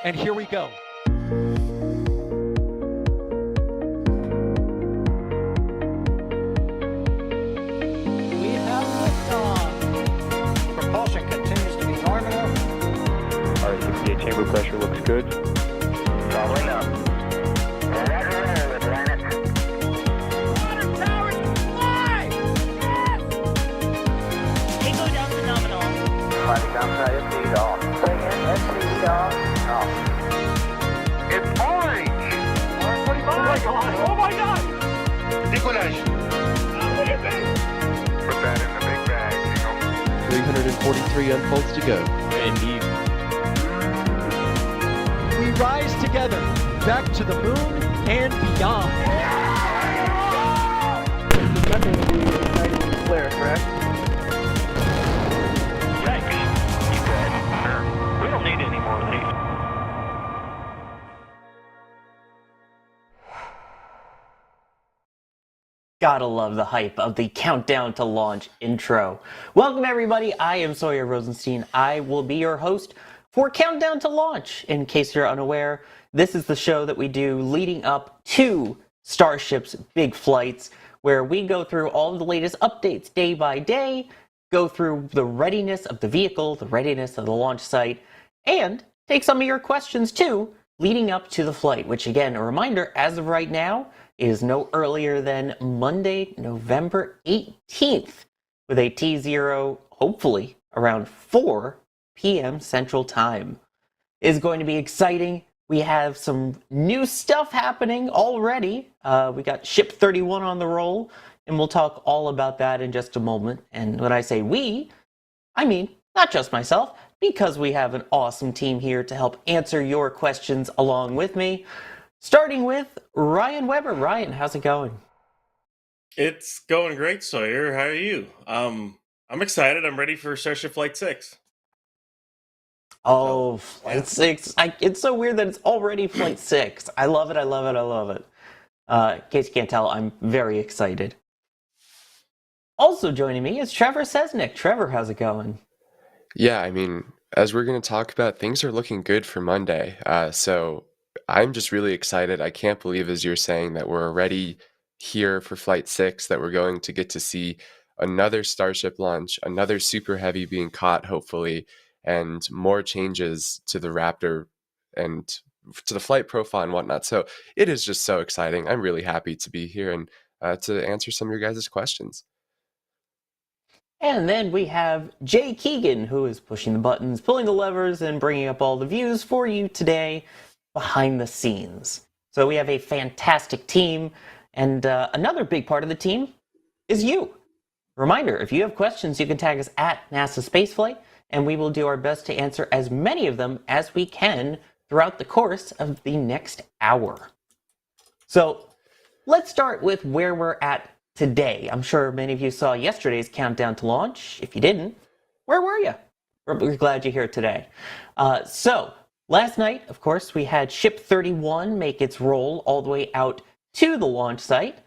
And here we go. We have liftoff. Propulsion continues to be nominal. R68 chamber pressure looks good. Following up. Roger, roll, Atlantis. Water towers fly! Yes! Tango down to nominal. Flight downside SC off. Bring in SC off. It's orange! R45. Oh my god! Oh my god! Decollage. Look at this! Put that in the big bag, 343 unfolds to go. Indeed. We rise together, back to the moon and beyond. Nothing to do with igniting flare, correct? Yikes. You good? Sure. We don't need any more of these. Gotta love the hype of the countdown to launch intro. Welcome everybody, I am Sawyer Rosenstein. I will be your host for Countdown to Launch. In case you're unaware, this is the show that we do leading up to Starship's big flights, where we go through all of the latest updates day by day, go through the readiness of the vehicle, the readiness of the launch site, and take some of your questions too, leading up to the flight, which again, a reminder, as of right now, is no earlier than Monday, November 18th, with a T0, hopefully, around 4 p.m. Central Time. It is going to be exciting. We have some new stuff happening already. We got Ship 31 on the roll, and we'll talk all about that in just a moment. And when I say we, I mean not just myself, because we have an awesome team here to help answer your questions along with me. Starting with Ryan Weber. Ryan, how's it going? It's going great, Sawyer. How are you? I'm excited. I'm ready for Starship Flight 6. Oh, Flight 6. It's so weird that it's already Flight 6. I love it, I love it, I love it. In case you can't tell, I'm very excited. Also joining me is Trevor Sesnick. Trevor, how's it going? Yeah, I mean, as we're going to talk about, things are looking good for Monday. So I'm just really excited. I can't believe, as you're saying, that we're already here for Flight 6, that we're going to get to see another Starship launch, another Super Heavy being caught, hopefully, and more changes to the Raptor and to the flight profile and whatnot. So it is just so exciting. I'm really happy to be here and to answer some of your guys' questions. And then we have Jay Keegan, who is pushing the buttons, pulling the levers, and bringing up all the views for you today behind the scenes. So we have a fantastic team, and another big part of the team is you. Reminder, if you have questions, you can tag us at NASASpaceflight, and we will do our best to answer as many of them as we can throughout the course of the next hour. So let's start with where we're at today. I'm sure many of you saw yesterday's countdown to launch. If you didn't, where were you? We're glad you're here today. So last night, of course, we had Ship 31 make its roll all the way out to the launch site.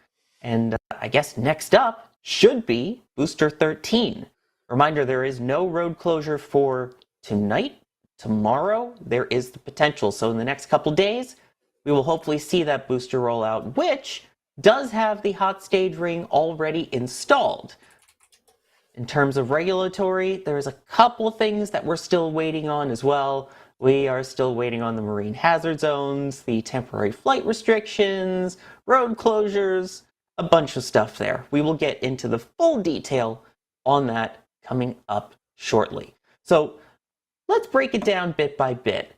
And I guess next up should be Booster 13. Reminder, there is no road closure for tonight. Tomorrow, there is the potential. So in the next couple days, we will hopefully see that booster roll out, which does have the hot stage ring already installed. In terms of regulatory, there's a couple of things that we're still waiting on as well. We are still waiting on the marine hazard zones, the temporary flight restrictions, road closures, a bunch of stuff there. We will get into the full detail on that coming up shortly. So let's break it down bit by bit.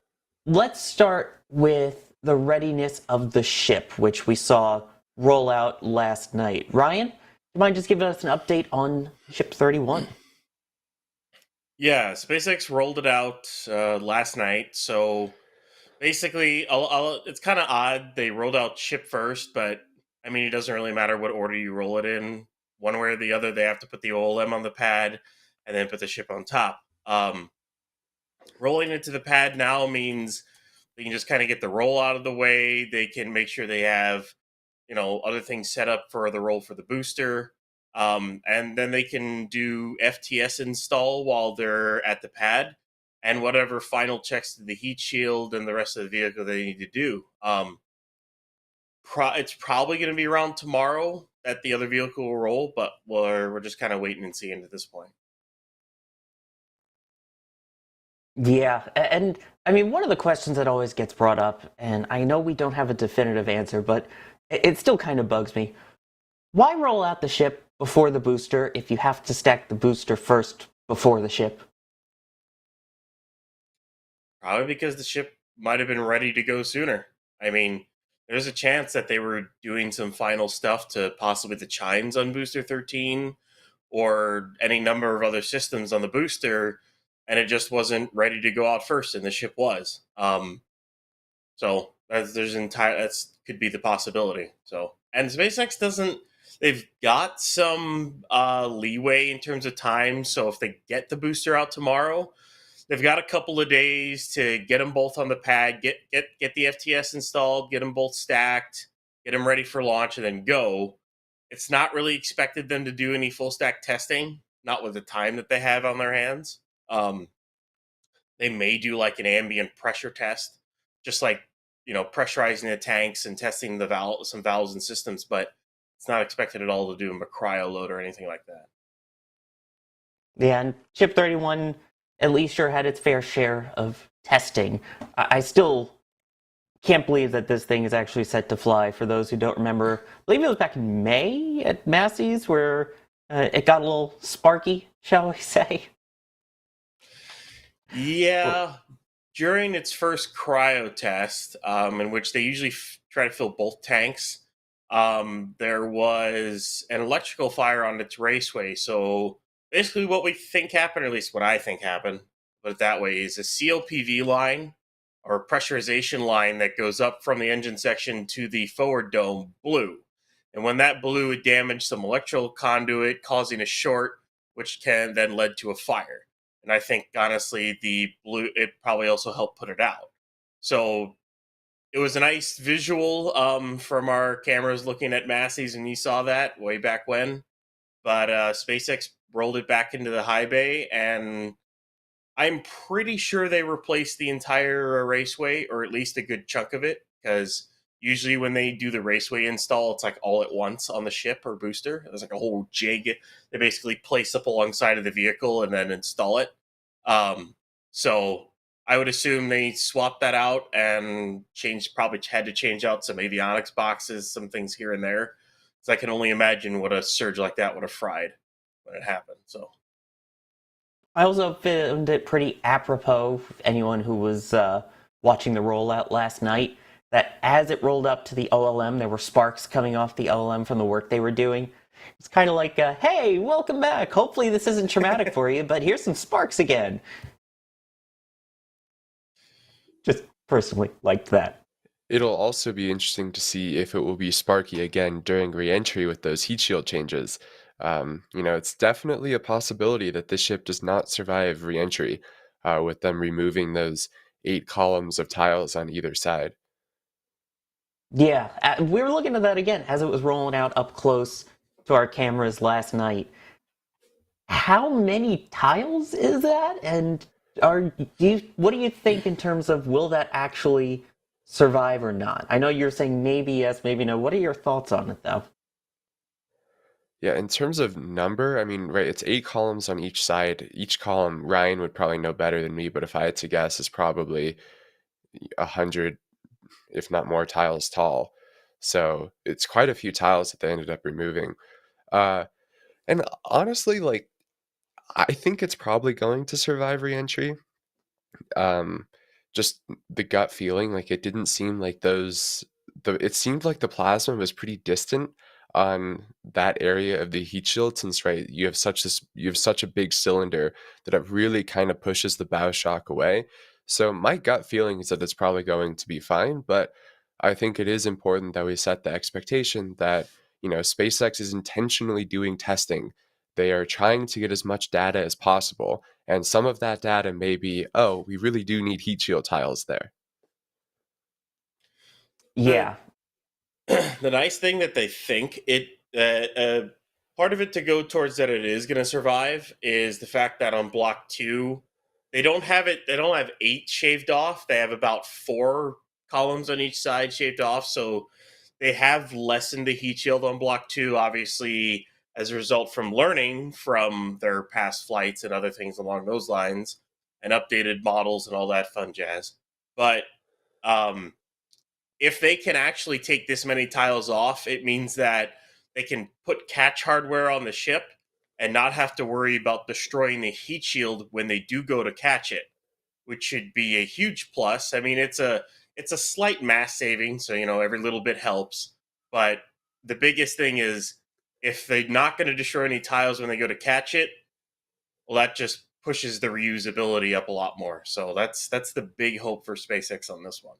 Let's start with the readiness of the ship, which we saw roll out last night. Ryan, do you mind just giving us an update on Ship 31? Yeah, SpaceX rolled it out last night. So basically, it's kind of odd. They rolled out ship first, but I mean, it doesn't really matter what order you roll it in. One way or the other, they have to put the OLM on the pad and then put the ship on top. Rolling into the pad now means they can just kind of get the roll out of the way. They can make sure they have, other things set up for the roll for the booster. And then they can do FTS install while they're at the pad. and whatever final checks to the heat shield and the rest of the vehicle they need to do. It's probably going to be around tomorrow that the other vehicle will roll, but we're just kind of waiting and seeing at this point. Yeah, and I mean, one of the questions that always gets brought up, and I know we don't have a definitive answer, but it still kind of bugs me. Why roll out the ship before the booster if you have to stack the booster first before the ship? Probably because the ship might have been ready to go sooner. I mean, there's a chance that they were doing some final stuff to possibly the chimes on Booster 13 or any number of other systems on the booster, and it just wasn't ready to go out first, and the ship was. So that's could be the possibility. So, and SpaceX doesn't. They've got some leeway in terms of time. So if they get the booster out tomorrow, they've got a couple of days to get them both on the pad, get the FTS installed, get them both stacked, get them ready for launch, and then go. It's not really expected them to do any full stack testing, not with the time that they have on their hands. They may do like an ambient pressure test, just like, pressurizing the tanks and testing some valves and systems, but it's not expected at all to do a cryo load or anything like that. Yeah, and Ship 31 at least sure had its fair share of testing. I still can't believe that this thing is actually set to fly. For those who don't remember, I believe it was back in May at Massey's where it got a little sparky, shall we say. Yeah, during its first cryo test, in which they usually try to fill both tanks, there was an electrical fire on its raceway. So basically what we think happened, or at least what I think happened, put it that way, is a CLPV line or pressurization line that goes up from the engine section to the forward dome blew. And when that blew, it damaged some electrical conduit, causing a short, which can then led to a fire. And I think, honestly, it probably also helped put it out. So it was a nice visual from our cameras looking at Massey's, and you saw that way back when. But SpaceX rolled it back into the high bay, and I'm pretty sure they replaced the entire raceway, or at least a good chunk of it, because usually when they do the raceway install, it's like all at once on the ship or booster. There's like a whole jig they basically place up alongside of the vehicle and then install it. So I would assume they swapped that out and probably had to change out some avionics boxes, some things here and there. So I can only imagine what a surge like that would have fried when it happened. So I also found it pretty apropos, anyone who was watching the rollout last night, that as it rolled up to the OLM, there were sparks coming off the OLM from the work they were doing. It's kind of like, hey, welcome back. Hopefully this isn't traumatic for you, but here's some sparks again. Just personally liked that. It'll also be interesting to see if it will be sparky again during re-entry with those heat shield changes. It's definitely a possibility that this ship does not survive re-entry with them removing those 8 columns of tiles on either side. Yeah, we were looking at that again as it was rolling out up close to our cameras last night. How many tiles is that? And what do you think in terms of will that actually survive or not? I know you're saying maybe yes, maybe no. What are your thoughts on it, though? Yeah, in terms of number, I mean, right, it's 8 columns on each side. Each column, Ryan would probably know better than me, but if I had to guess, is probably 100, if not more, tiles tall. So it's quite a few tiles that they ended up removing. And honestly, like, I think it's probably going to survive re-entry. Just the gut feeling, like it didn't seem like it seemed like the plasma was pretty distant on that area of the heat shield, since right you have such a big cylinder that it really kind of pushes the bow shock away. So my gut feeling is that it's probably going to be fine, but I think it is important that we set the expectation that SpaceX is intentionally doing testing. They are trying to get as much data as possible, and some of that data may be, oh, we really do need heat shield tiles there. Yeah. The nice thing that they think part of it to go towards that it is going to survive is the fact that on block 2, they don't have it. They don't have 8 shaved off. They have about 4 columns on each side shaved off. So they have lessened the heat shield on Block 2, obviously, as a result from learning from their past flights and other things along those lines, and updated models and all that fun jazz. But if they can actually take this many tiles off, it means that they can put catch hardware on the ship and not have to worry about destroying the heat shield when they do go to catch it, which should be a huge plus. I mean, it's a slight mass saving, so every little bit helps. But the biggest thing is if they're not going to destroy any tiles when they go to catch it, well, that just pushes the reusability up a lot more. So that's the big hope for SpaceX on this one.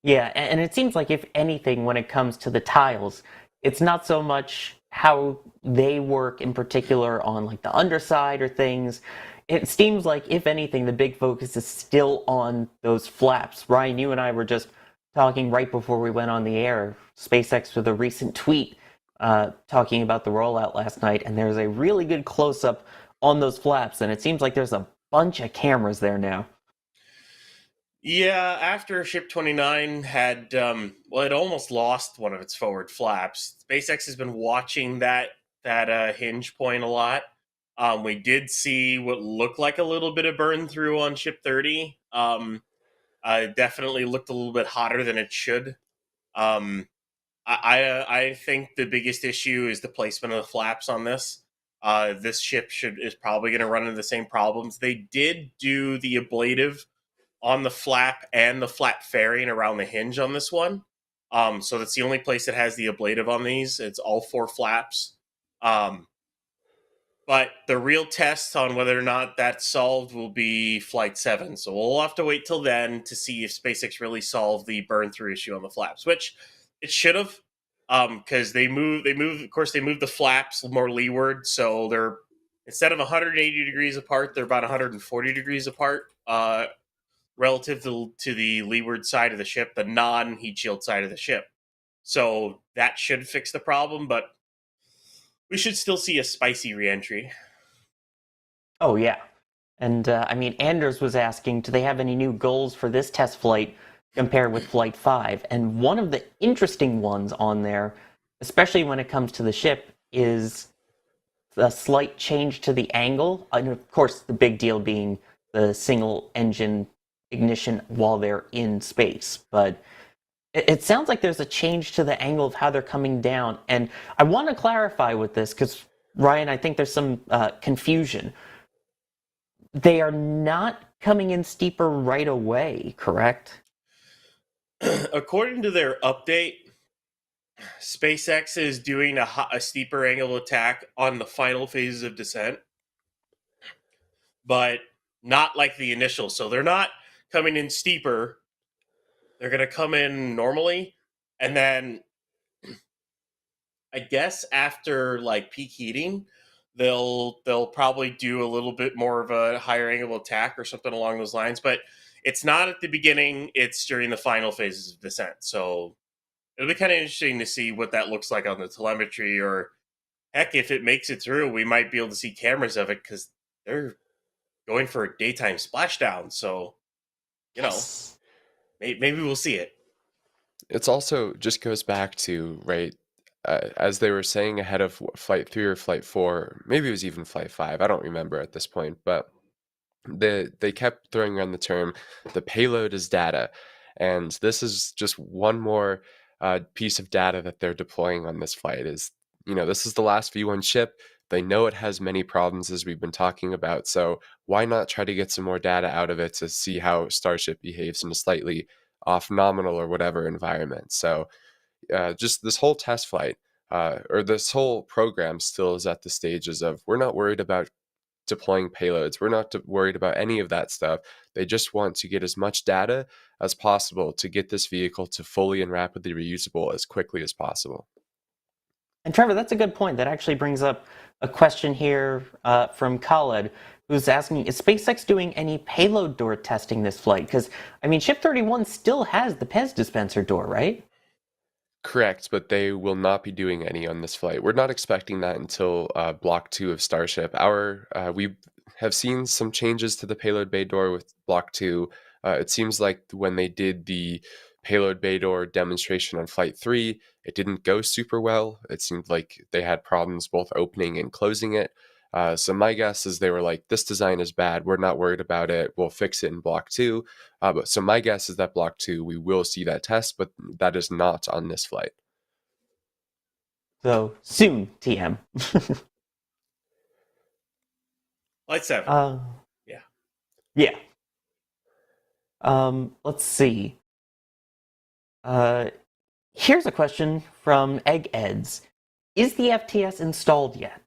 Yeah, and it seems like if anything, when it comes to the tiles, it's not so much how they work in particular on like the underside or things. It seems like, if anything, the big focus is still on those flaps. Ryan, you and I were just talking right before we went on the air. SpaceX with a recent tweet talking about the rollout last night, and there's a really good close-up on those flaps, and it seems like there's a bunch of cameras there now. Yeah, after Ship 29 had, it almost lost one of its forward flaps. SpaceX has been watching that hinge point a lot. We did see what looked like a little bit of burn through on Ship 30. It definitely looked a little bit hotter than it should. I think the biggest issue is the placement of the flaps on this. This ship is probably going to run into the same problems. They did do the ablative on the flap and the flat fairing around the hinge on this one. So that's the only place that has the ablative on these. It's all 4 flaps. But the real test on whether or not that's solved will be Flight 7. So we'll have to wait till then to see if SpaceX really solved the burn-through issue on the flaps, which it should have, because they moved the flaps more leeward, so they're, instead of 180 degrees apart, they're about 140 degrees apart, relative to the leeward side of the ship, the non-heat shield side of the ship. So that should fix the problem, but we should still see a spicy reentry. Oh, yeah. And, Anders was asking, do they have any new goals for this test flight compared with Flight 5? And one of the interesting ones on there, especially when it comes to the ship, is a slight change to the angle. And, of course, the big deal being the single-engine ignition while they're in space. But it sounds like there's a change to the angle of how they're coming down. And I want to clarify with this because, Ryan, I think there's some confusion. They are not coming in steeper right away, correct? According to their update, SpaceX is doing a steeper angle attack on the final phases of descent, but not like the initial. So they're not coming in steeper. They're going to come in normally, and then I guess after like peak heating, they'll probably do a little bit more of a higher angle attack or something along those lines. But it's not at the beginning; it's during the final phases of descent. So it'll be kind of interesting to see what that looks like on the telemetry, or heck, if it makes it through, we might be able to see cameras of it because they're going for a daytime splashdown. So Yes. maybe we'll see it. It's also just goes back to, right, as they were saying ahead of Flight 3 or Flight 4, maybe it was even Flight 5, I don't remember at this point, but they kept throwing around the term, the payload is data. And this is just one more piece of data that they're deploying on this flight is, this is the last V1 ship. They know it has many problems, as we've been talking about. So why not try to get some more data out of it to see how Starship behaves in a slightly off nominal or whatever environment. So just this whole test flight or this whole program still is at the stages of, we're not worried about deploying payloads. We're not worried about any of that stuff. They just want to get as much data as possible to get this vehicle to fully and rapidly reusable as quickly as possible. And Trevor, that's a good point. That actually brings up a question here from Khaled, who's asking, is SpaceX doing any payload door testing this flight? Because, Ship 31 still has the Pez dispenser door, right? Correct, but they will not be doing any on this flight. We're not expecting that until Block 2 of Starship. We have seen some changes to the payload bay door with Block 2. It seems like when they did the payload bay door demonstration on Flight 3, it didn't go super well. It seemed like they had problems both opening and closing it. So my guess is they were like, this design is bad. We're not worried about it. We'll fix it in Block 2. So my guess is that Block 2, we will see that test, but that is not on this flight. So soon, TM. Flight 7. Yeah. Yeah. Let's see. Here's a question from Egg Eds. Is the FTS installed yet?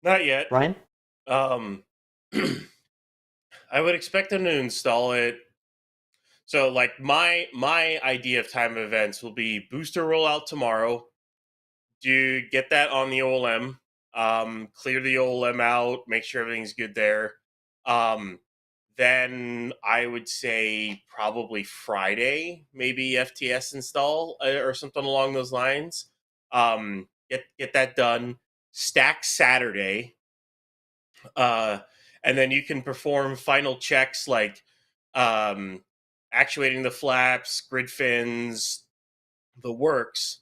Not yet. Ryan? I would expect them to install it. So, like, my idea of time of events will be booster rollout tomorrow. Get that on the OLM. Clear the OLM out. Make sure everything's good there. Then I would say probably Friday, maybe FTS install or something along those lines. Get that done. Stack Saturday. And then you can perform final checks like actuating the flaps, grid fins, the works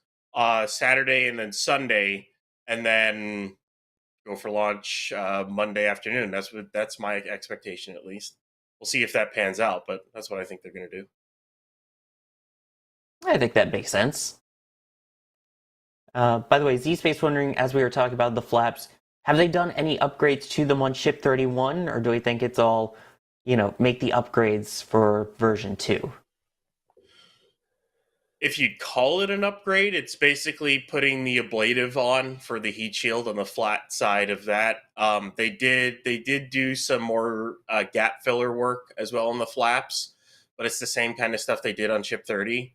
Saturday and then Sunday, and then go for launch Monday afternoon. That's my expectation, at least. We'll see if that pans out, but that's what I think they're going to do. I think that makes sense. By the way, Z-Space wondering, as we were talking about the flaps, have they done any upgrades to them on Ship 31, or do we think it's all, make the upgrades for version 2? If you'd call it an upgrade, it's basically putting the ablative on for the heat shield on the flat side of that. They did do some more gap filler work as well on the flaps, but it's the same kind of stuff they did on Ship 30.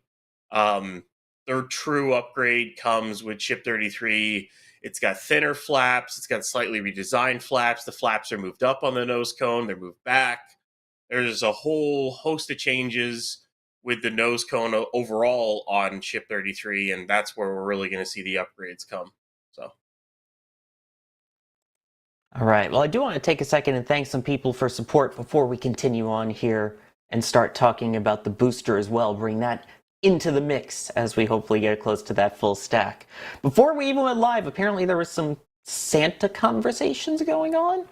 Their true upgrade comes with Ship 33. It's got thinner flaps. It's got slightly redesigned flaps. The flaps are moved up on the nose cone. They're moved back. There's a whole host of changes with the nose cone overall on Ship 33, and that's where we're really going to see the upgrades come. So, all right. Well, I do want to take a second and thank some people for support before we continue on here and start talking about the booster as well. Bring that into the mix as we hopefully get close to that full stack. Before we even went live, apparently there was some Santa conversations going on.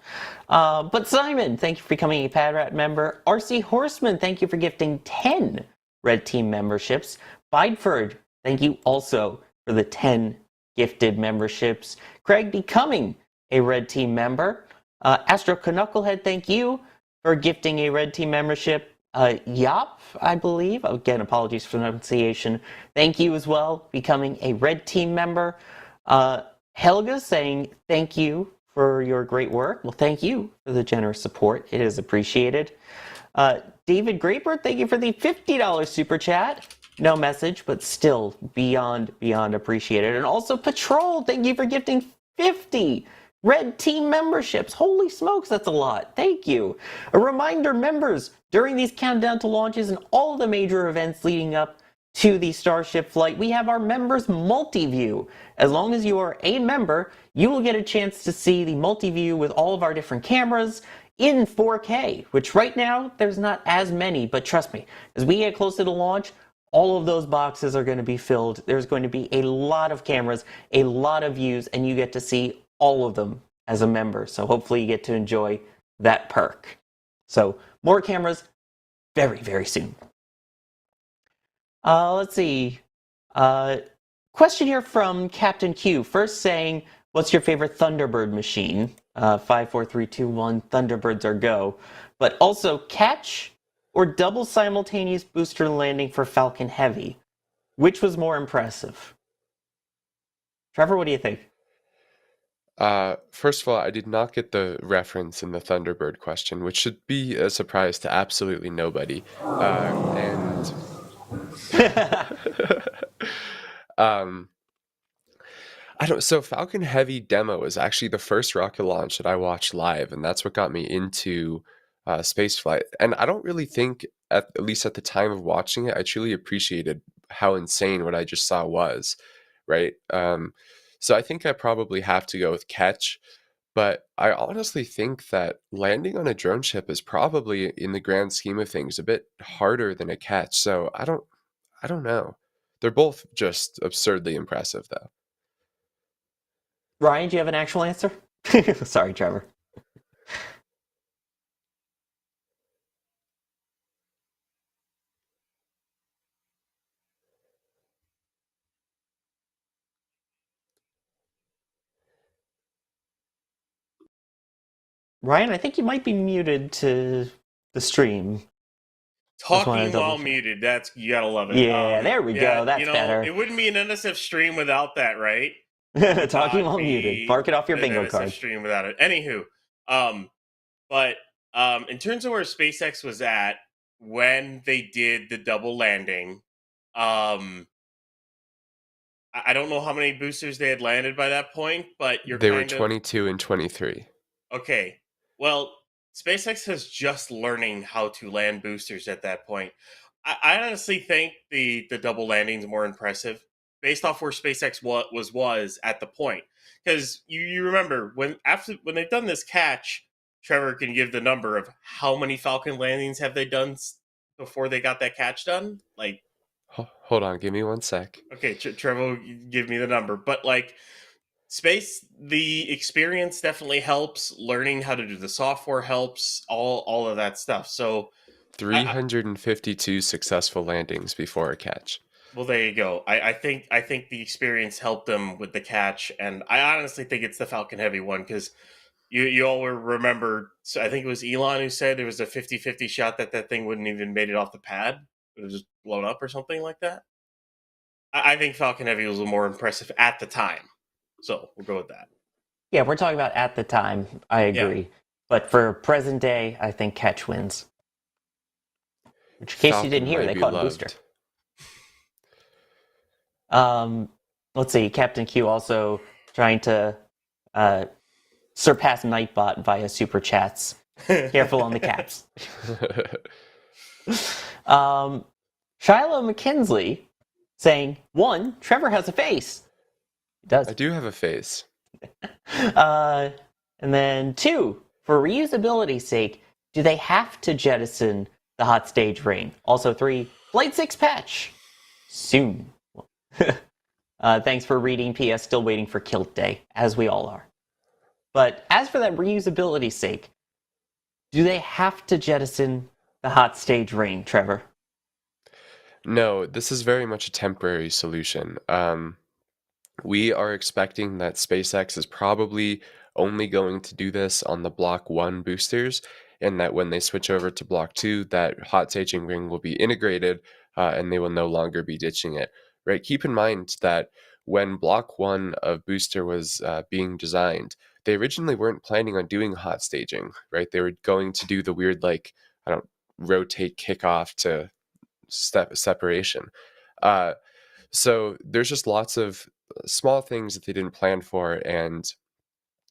But Simon, thank you for becoming a PadRat member. RC Horseman, thank you for gifting 10 Red Team memberships. Bideford, thank you also for the 10 gifted memberships. Craig becoming a Red Team member. Astro Knucklehead, thank you for gifting a Red Team membership. Yop, I believe. Again, apologies for the pronunciation. Thank you as well, becoming a Red Team member. Helga saying thank you for your great work. Well, thank you for the generous support. It is appreciated. David Greatbird, thank you for the $50 super chat. No message, but still beyond appreciated. And also Patrol, thank you for gifting 50 Red Team memberships. Holy smokes, that's a lot. Thank you. A reminder, members, during these countdown to launches and all the major events leading up to the Starship flight, we have our members multi-view. As long as you are a member, you will get a chance to see the multi-view with all of our different cameras in 4K, which right now there's not as many, but trust me, as we get closer to launch, all of those boxes are going to be filled. There's going to be a lot of cameras, a lot of views, and you get to see all of them as a member. So hopefully you get to enjoy that perk. So more cameras very, very soon. Let's see. Question here from Captain Q. First saying, what's your favorite Thunderbird machine? 5, 4, 3, 2, 1, Thunderbirds are go. But also catch or double simultaneous booster landing for Falcon Heavy. Which was more impressive? Trevor, what do you think? First of all, I did not get the reference in the Thunderbird question, which should be a surprise to absolutely nobody. So Falcon Heavy demo is actually the first rocket launch that I watched live, and that's what got me into spaceflight. And I don't really think, at least at the time of watching it, I truly appreciated how insane what I just saw was, right? So I think I probably have to go with catch, But I honestly think that landing on a drone ship is probably, in the grand scheme of things, a bit harder than a catch. So I don't know. They're both just absurdly impressive, though. Ryan, do you have an actual answer? Sorry, Trevor. Ryan, I think you might be muted to the stream. Just wanna Talking double while check. muted, you gotta love it. Yeah, there we go. That's better. It wouldn't be an NSF stream without that, right? Talking Not while be muted. Mark it off your an bingo NSF card. stream without it. Anywho, but in terms of where SpaceX was at when they did the double landing, I don't know how many boosters they had landed by that point, but They were 22 and 23. Okay. Well, SpaceX is just learning how to land boosters at that point. I honestly think the double landing is more impressive based off where SpaceX was at the point. Because you remember when they've done this catch, Trevor can give the number of how many Falcon landings have they done before they got that catch done. Like, Hold on, give me 1 sec. okay, Trevor, give me the number. But like, the experience definitely helps. Learning how to do the software helps. All of that stuff. So 352 successful landings before a catch. well, there you go. I think the experience helped them with the catch, and I honestly think it's the Falcon Heavy one because you all remember. So I think it was Elon who said there was a 50-50 shot that thing wouldn't even made it off the pad. It was just blown up or something like that. I think Falcon Heavy was more impressive at the time. So we'll go with that. Yeah, we're talking about at the time. I agree. Yeah. But for present day, I think catch wins. Which, in case Falcon you didn't hear, they caught a booster. Let's see. Captain Q also trying to surpass Nightbot via super chats. Careful on the caps. Shiloh McKinsley saying, 1, Trevor has a face. He does. I do have a face. And then 2, for reusability's sake, do they have to jettison the hot stage ring? Also 3, Flight 6 patch. Soon. Thanks for reading. PS, still waiting for Kilt Day, as we all are. But as for that reusability's sake, do they have to jettison the hot stage ring, Trevor? No, this is very much a temporary solution. We are expecting that SpaceX is probably only going to do this on the Block 1 boosters, and that when they switch over to Block 2, that hot staging ring will be integrated, and they will no longer be ditching it. Right? Keep in mind that when Block 1 of booster was being designed, they originally weren't planning on doing hot staging, right? They were going to do the weird, like, rotate kickoff to separation. So there's just lots of small things that they didn't plan for, and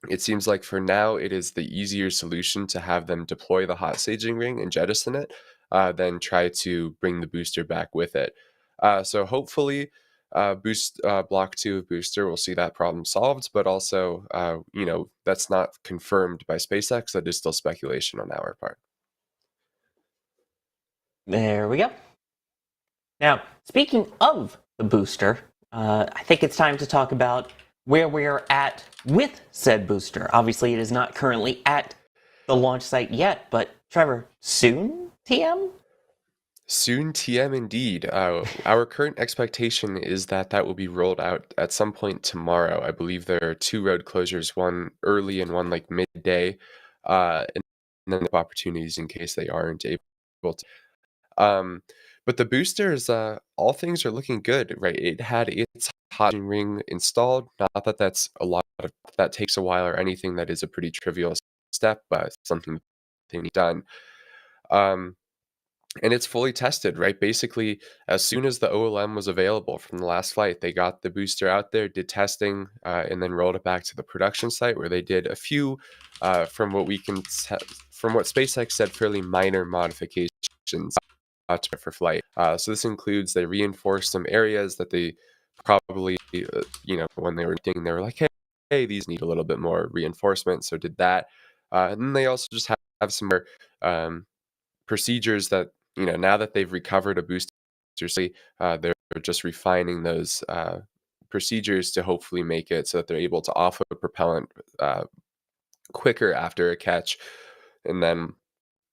it seems like for now it is the easier solution to have them deploy the hot staging ring and jettison it than try to bring the booster back with it. So hopefully Block 2 of booster will see that problem solved, but also that's not confirmed by SpaceX. That is still speculation on our part. There we go. Now, speaking of the booster, I think it's time to talk about where we're at with said booster. Obviously, it is not currently at the launch site yet, but Trevor, soon, TM? Soon, TM indeed. Our current expectation is that will be rolled out at some point tomorrow. I believe there are 2 road closures, one early and one like midday, and then the opportunities in case they aren't able to. But the boosters, all things are looking good, right? It had its hot ring installed. Not that that's a lot of that takes a while or anything. That is a pretty trivial step, but something they need done. And it's fully tested, right? Basically, as soon as the OLM was available from the last flight, they got the booster out there, did testing, and then rolled it back to the production site where they did a few, from what SpaceX said, fairly minor modifications for flight. So this includes they reinforced some areas that they probably, when they were doing, they were like, hey, hey, these need a little bit more reinforcement, so did that. And then they also just have some more procedures that, now that they've recovered a booster, they're just refining those procedures to hopefully make it so that they're able to offload propellant quicker after a catch. And then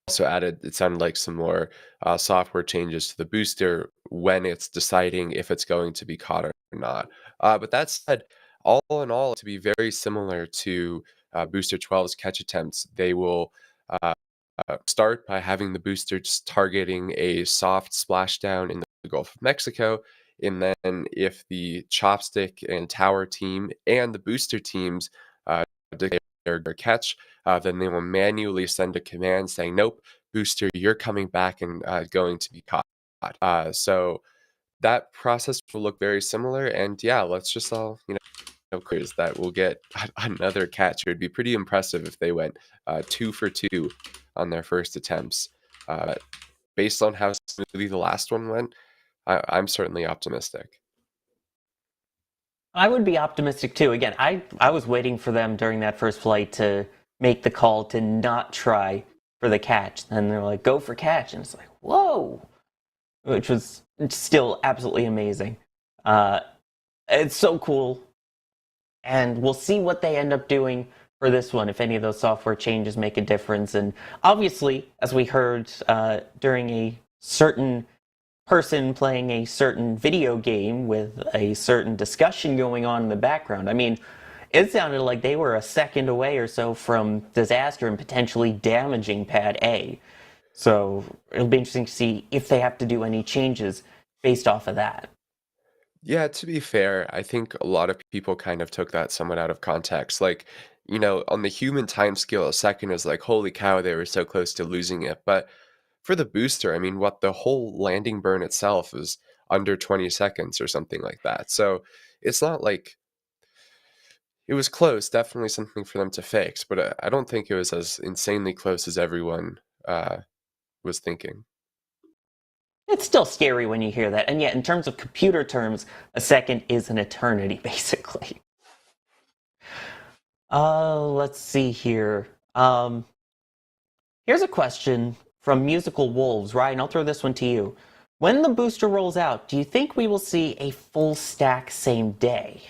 also added, it sounded like, some more software changes to the booster when it's deciding if it's going to be caught or not. But that said, all in all, to be very similar to Booster 12's catch attempts, they will start by having the booster just targeting a soft splashdown in the Gulf of Mexico. And then if the chopstick and tower team and the booster teams declare their catch, then they will manually send a command saying, nope, booster, you're coming back and going to be caught. So that process will look very similar. And yeah, let's just all, clears that we'll get another catch. It would be pretty impressive if they went 2 for 2 on their first attempts. Based on how smoothly the last one went, I'm certainly optimistic. I would be optimistic too. Again, I was waiting for them during that first flight to make the call to not try for the catch. And they're like, go for catch. And it's like, whoa! Which was still absolutely amazing. It's so cool. And we'll see what they end up doing for this one, if any of those software changes make a difference. And obviously, as we heard during a certain person playing a certain video game with a certain discussion going on in the background, I mean, it sounded like they were a second away or so from disaster and potentially damaging Pad A. So it'll be interesting to see if they have to do any changes based off of that. Yeah, to be fair, I think a lot of people kind of took that somewhat out of context. Like, on the human time scale, a second is like, holy cow, they were so close to losing it. But for the booster, I mean, the whole landing burn itself is under 20 seconds or something like that. So it's not like it was close, definitely something for them to fix, but I don't think it was as insanely close as everyone was thinking. It's still scary when you hear that. And yet, in terms of computer terms, a second is an eternity, basically. Let's see here. Here's a question from Musical Wolves. Ryan, I'll throw this one to you. When the booster rolls out, do you think we will see a full stack same day?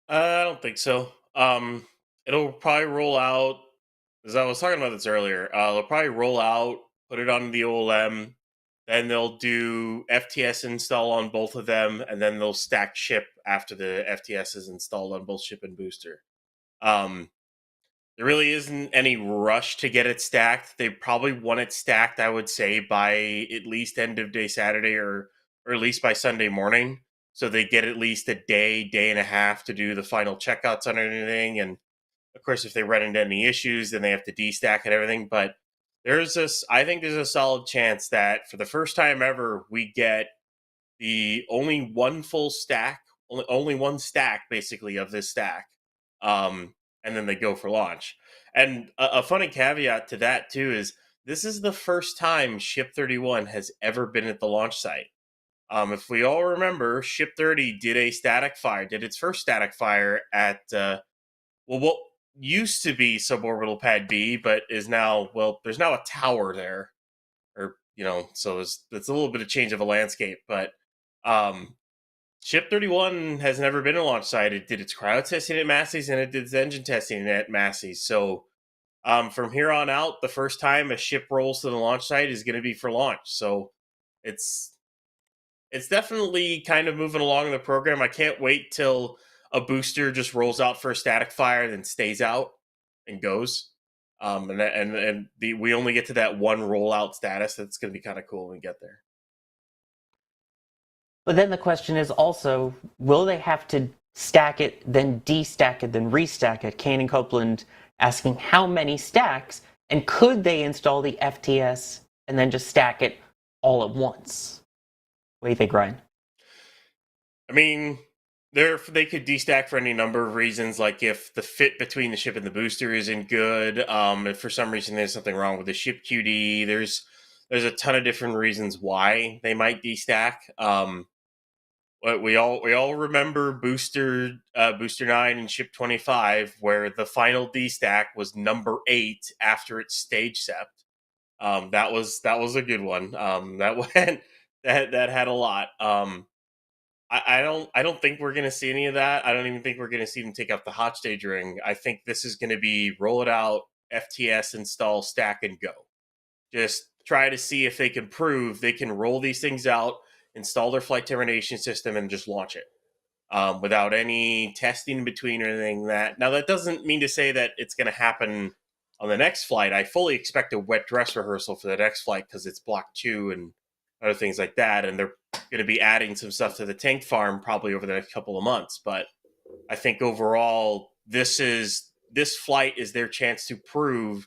I don't think so. It'll probably roll out, as I was talking about this earlier, they'll probably roll out, put it on the OLM, then they'll do FTS install on both of them, and then they'll stack ship after the FTS is installed on both ship and booster. There really isn't any rush to get it stacked. They probably want it stacked, I would say, by at least end of day Saturday or at least by Sunday morning. So they get at least a day and a half to do the final checkouts on anything. And of course, if they run into any issues, then they have to destack and everything. But I think there's a solid chance that for the first time ever, we get the only one full stack, only one stack basically of this stack. And then they go for launch. And a funny caveat to that too is this is the first time Ship 31 has ever been at the launch site. If we all remember, Ship 30 did its first static fire at what used to be suborbital pad B, but is now, there's now a tower there, or so it's a little bit of change of a landscape. But Ship 31 has never been a launch site. It did its cryo testing at Massey's and it did its engine testing at Massey's. So from here on out, the first time a ship rolls to the launch site is going to be for launch. So it's definitely kind of moving along in the program. I can't wait till a booster just rolls out for a static fire, then stays out and goes. We only get to that one rollout status. That's going to be kind of cool when we get there. But then the question is also, will they have to stack it, then destack it, then restack it? Kane and Copeland asking how many stacks, and could they install the FTS and then just stack it all at once? What do you think, Ryan? I mean, they could destack for any number of reasons, like if the fit between the ship and the booster isn't good, if for some reason there's something wrong with the ship QD, there's a ton of different reasons why they might destack. we all remember Booster 9 and Ship 25, where the final D stack was number 8 after its stage sept. That was a good one. That went that had a lot. I don't think we're gonna see any of that. I don't even think we're gonna see them take out the hot stage ring. I think this is gonna be roll it out, FTS, install, stack, and go. Just try to see if they can prove they can roll these things out, install their flight termination system, and just launch it without any testing in between or anything. Now that doesn't mean to say that it's going to happen on the next flight. I fully expect a wet dress rehearsal for the next flight because it's Block 2 and other things like that, and they're going to be adding some stuff to the tank farm probably over the next couple of months. But I think overall, this flight is their chance to prove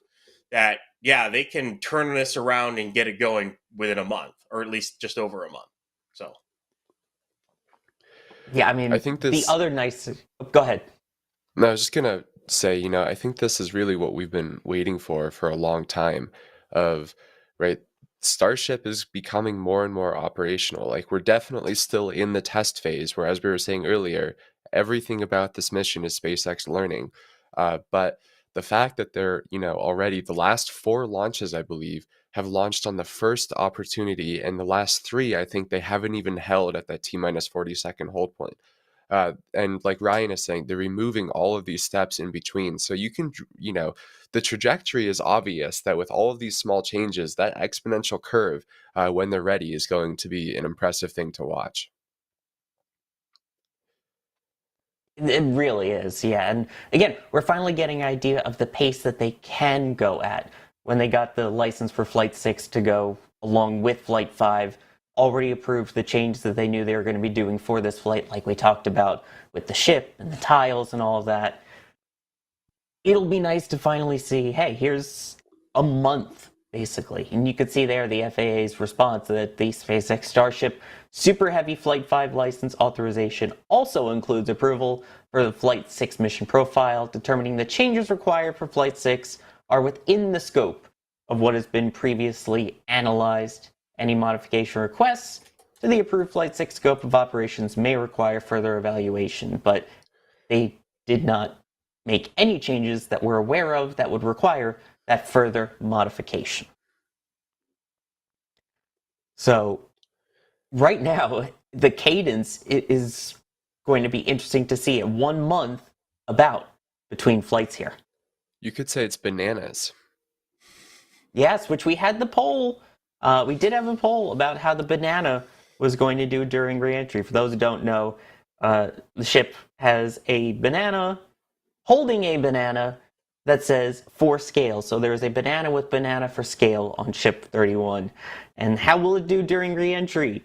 that, yeah, they can turn this around and get it going within a month, or at least just over a month. So, yeah, I mean, I think this... the other nice... Go ahead. No, I was just going to say, I think this is really what we've been waiting for a long time right? Starship is becoming more and more operational. Like, we're definitely still in the test phase, where, as we were saying earlier, everything about this mission is SpaceX learning. But the fact that they're, already the last 4 launches, I believe, have launched on the first opportunity, and the last 3, I think they haven't even held at that T-minus 40-second hold point. And like Ryan is saying, they're removing all of these steps in between. So you can, the trajectory is obvious that with all of these small changes, that exponential curve, when they're ready, is going to be an impressive thing to watch. It really is, yeah. And again, we're finally getting an idea of the pace that they can go at. When they got the license for Flight 6 to go along with Flight 5, already approved the changes that they knew they were going to be doing for this flight, like we talked about with the ship and the tiles and all of that. It'll be nice to finally see, hey, here's a month, basically. And you could see there the FAA's response that the SpaceX Starship Super Heavy Flight 5 license authorization also includes approval for the Flight 6 mission profile, determining the changes required for Flight 6 are within the scope of what has been previously analyzed. Any modification requests to the approved Flight 6 scope of operations may require further evaluation, but they did not make any changes that we're aware of that would require that further modification. So right now, the cadence is going to be interesting to see in 1 month about between flights here. You could say it's bananas. Yes, which we had the poll. We did have a poll about how the banana was going to do during reentry. For those who don't know, the ship has a banana holding a banana that says for scale. So there is a banana with banana for scale on Ship 31. And how will it do during reentry?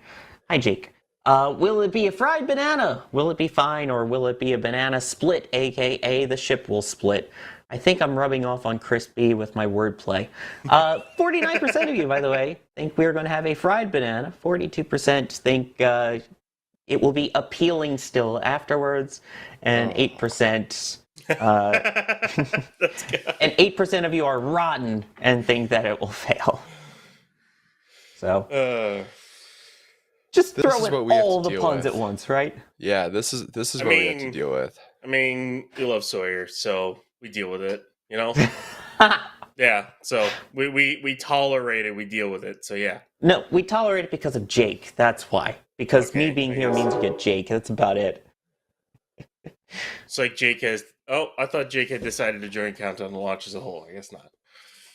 Hi, Jake. Will it be a fried banana? Will it be fine? Or will it be a banana split, aka the ship will split? I think I'm rubbing off on Chris B with my wordplay. 49% of you, by the way, think we're going to have a fried banana. 42% think it will be appealing still afterwards. And 8%... and 8% of you are rotten and think that it will fail. So... just throw in all the puns at once, right? Yeah, this is what we have to deal with. I mean, we love Sawyer, so we deal with it, Yeah, so we tolerate it, we deal with it, so yeah. No, we tolerate it because of Jake, that's why. Because me being here means you get Jake, that's about it. It's like Jake has... Oh, I thought Jake had decided to join Countdown to Launch as a whole. I guess not.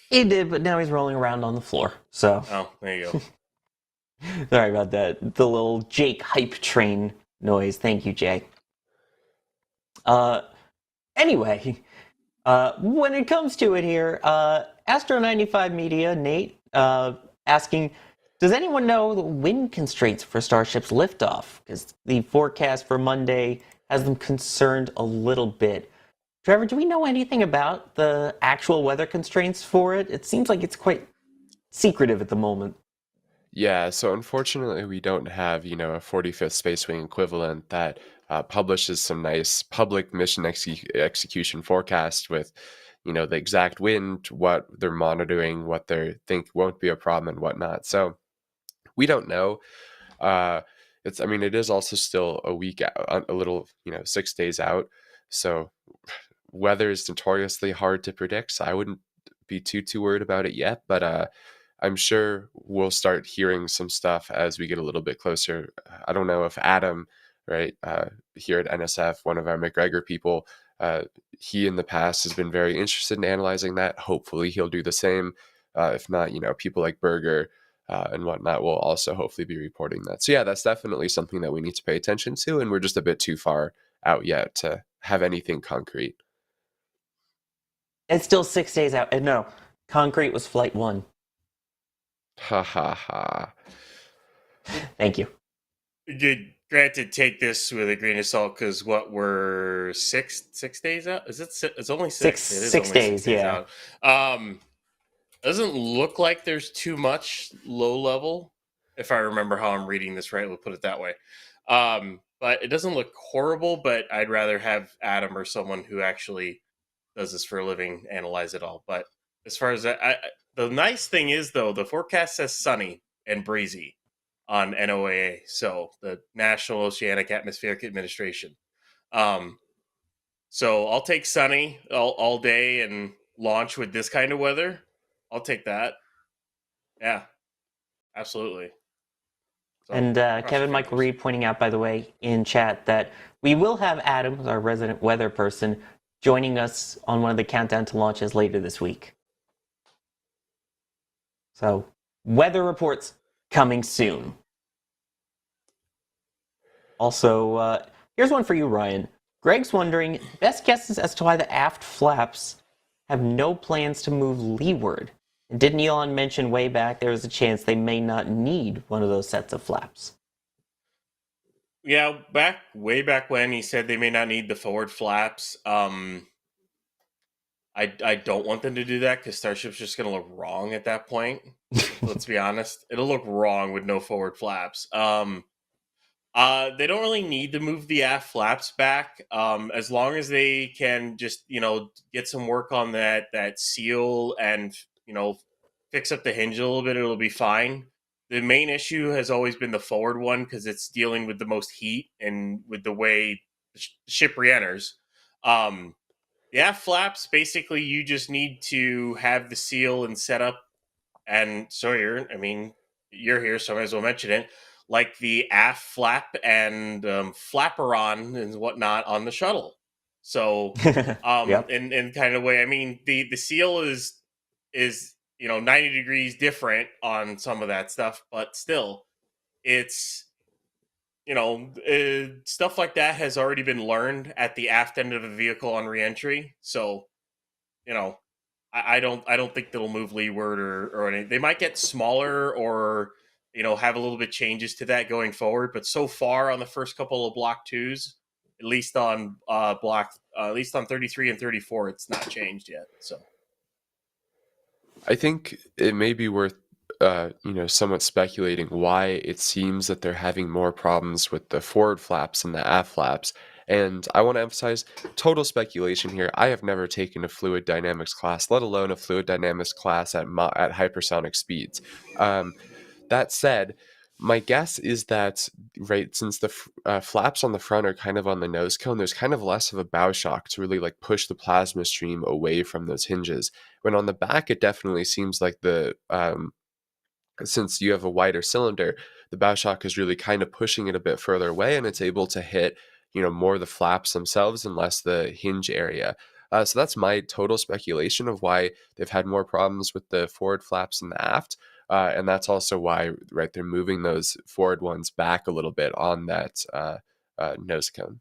He did, but now he's rolling around on the floor, so... Oh, there you go. Sorry about that. The little Jake hype train noise. Thank you, Jake. Anyway, when it comes to it here, Astro95 Media, Nate, asking, does anyone know the wind constraints for Starship's liftoff? Because the forecast for Monday has them concerned a little bit. Trevor, do we know anything about the actual weather constraints for it? It seems like it's quite secretive at the moment. Yeah, so unfortunately we don't have, a 45th Space Wing equivalent that publishes some nice public mission execution forecast with, the exact wind, what they're monitoring, what they think won't be a problem and whatnot. So we don't know. I mean, it is also still a week out, a little, 6 days out. So weather is notoriously hard to predict. So I wouldn't be too worried about it yet. But I'm sure we'll start hearing some stuff as we get a little bit closer. I don't know if Adam, right, here at NSF, one of our McGregor people, he in the past has been very interested in analyzing that. Hopefully he'll do the same. If not, people like Berger and whatnot will also hopefully be reporting that. So yeah, that's definitely something that we need to pay attention to, and we're just a bit too far out yet to have anything concrete. It's still 6 days out. And no, concrete was Flight 1. Ha ha ha. Thank you. Granted, take this with a grain of salt, because we're 6 days out? Is it? It's only six. It is 6 only days, 6 days yeah. out. Doesn't look like there's too much low level, if I remember how I'm reading this right. We'll put it that way. But it doesn't look horrible. But I'd rather have Adam or someone who actually does this for a living analyze it all. But as far as that, the nice thing is, though, the forecast says sunny and breezy on NOAA, so the National Oceanic Atmospheric Administration. So I'll take sunny all day and launch with this kind of weather. I'll take that. Yeah, absolutely. So, And Kevin Michael Reed pointing out, by the way, in chat that we will have Adam, our resident weather person, joining us on one of the countdown to launches later this week. So, weather reports coming soon. Also, here's one for you, Ryan. Greg's wondering, best guesses as to why the aft flaps have no plans to move leeward. And didn't Elon mention way back there was a chance they may not need one of those sets of flaps? Yeah, way back when he said they may not need the forward flaps. I don't want them to do that, because Starship's just going to look wrong at that point. Let's be honest. It'll look wrong with no forward flaps. They don't really need to move the aft flaps back, as long as they can just, get some work on that seal and, fix up the hinge a little bit. It'll be fine. The main issue has always been the forward one, because it's dealing with the most heat and with the way the ship re-enters. The aft flaps, basically, you just need to have the seal and setup. And so you're here, so I might as well mention it. Like the aft flap and flapperon and whatnot on the shuttle. So, Yep. in kind of way, the seal is 90 degrees different on some of that stuff, but still, it's stuff like that has already been learned at the aft end of the vehicle on reentry. So, I don't think they'll move leeward or anything. They might get smaller or have a little bit changes to that going forward. But so far on the first couple of Block 2s, at least on 33 and 34, it's not changed yet. So I think it may be worth, somewhat speculating why it seems that they're having more problems with the forward flaps and the aft flaps. And I want to emphasize total speculation here. I have never taken a fluid dynamics class, let alone a fluid dynamics class at hypersonic speeds. That said, my guess is that, right, since the flaps on the front are kind of on the nose cone, there's kind of less of a bow shock to really push the plasma stream away from those hinges. When on the back, it definitely seems like since you have a wider cylinder, the bow shock is really kind of pushing it a bit further away, and it's able to hit, more the flaps themselves and less the hinge area. So that's my total speculation of why they've had more problems with the forward flaps and the aft. And that's also why, right, they're moving those forward ones back a little bit on that nose cone.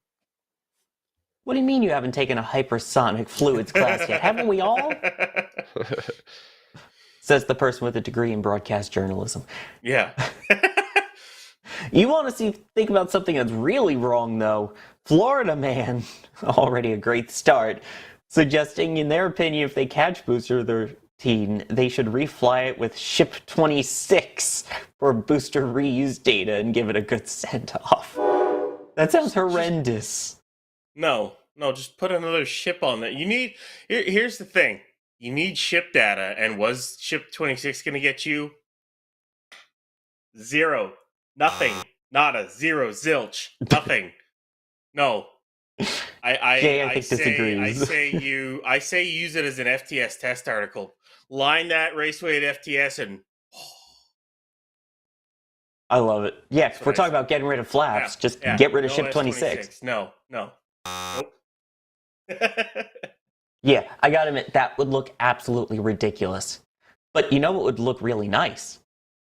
What do you mean you haven't taken a hypersonic fluids class yet? Haven't we all? Says the person with a degree in broadcast journalism. Yeah. You want to think about something that's really wrong, though. Florida Man, already a great start, suggesting, in their opinion, if they catch Booster 13, they should refly it with Ship 26 for booster reuse data and give it a good send-off. That sounds horrendous. No, just put another ship on that. Here's the thing. You need ship data, and was Ship 26 going to get you? Zero. Nothing. Nada, zero, zilch, nothing. No. Jay, I think disagrees. I say use it as an FTS test article. Line that Raceway at FTS and I love it. Yeah, That's if we're what I talking about getting rid of flaps, just get rid of Ship 26. No. Nope. Yeah, I gotta admit, that would look absolutely ridiculous. But you know what would look really nice?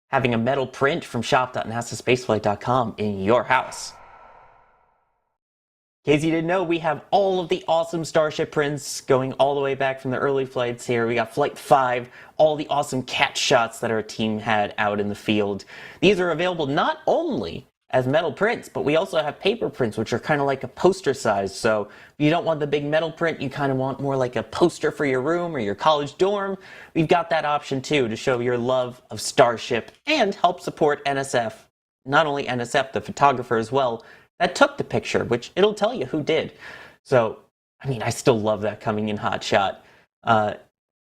Having a metal print from shop.nasaspaceflight.com in your house. In case you didn't know, we have all of the awesome Starship prints going all the way back from the early flights here. We got Flight 5, all the awesome catch shots that our team had out in the field. These are available not only as metal prints, but we also have paper prints, which are kind of like a poster size. So if you don't want the big metal print, you kind of want more like a poster for your room or your college dorm, we've got that option too to show your love of Starship and help support NSF. Not only NSF, the photographer as well, that took the picture, which it'll tell you who did. So, I mean, I still love that coming in hot shot. If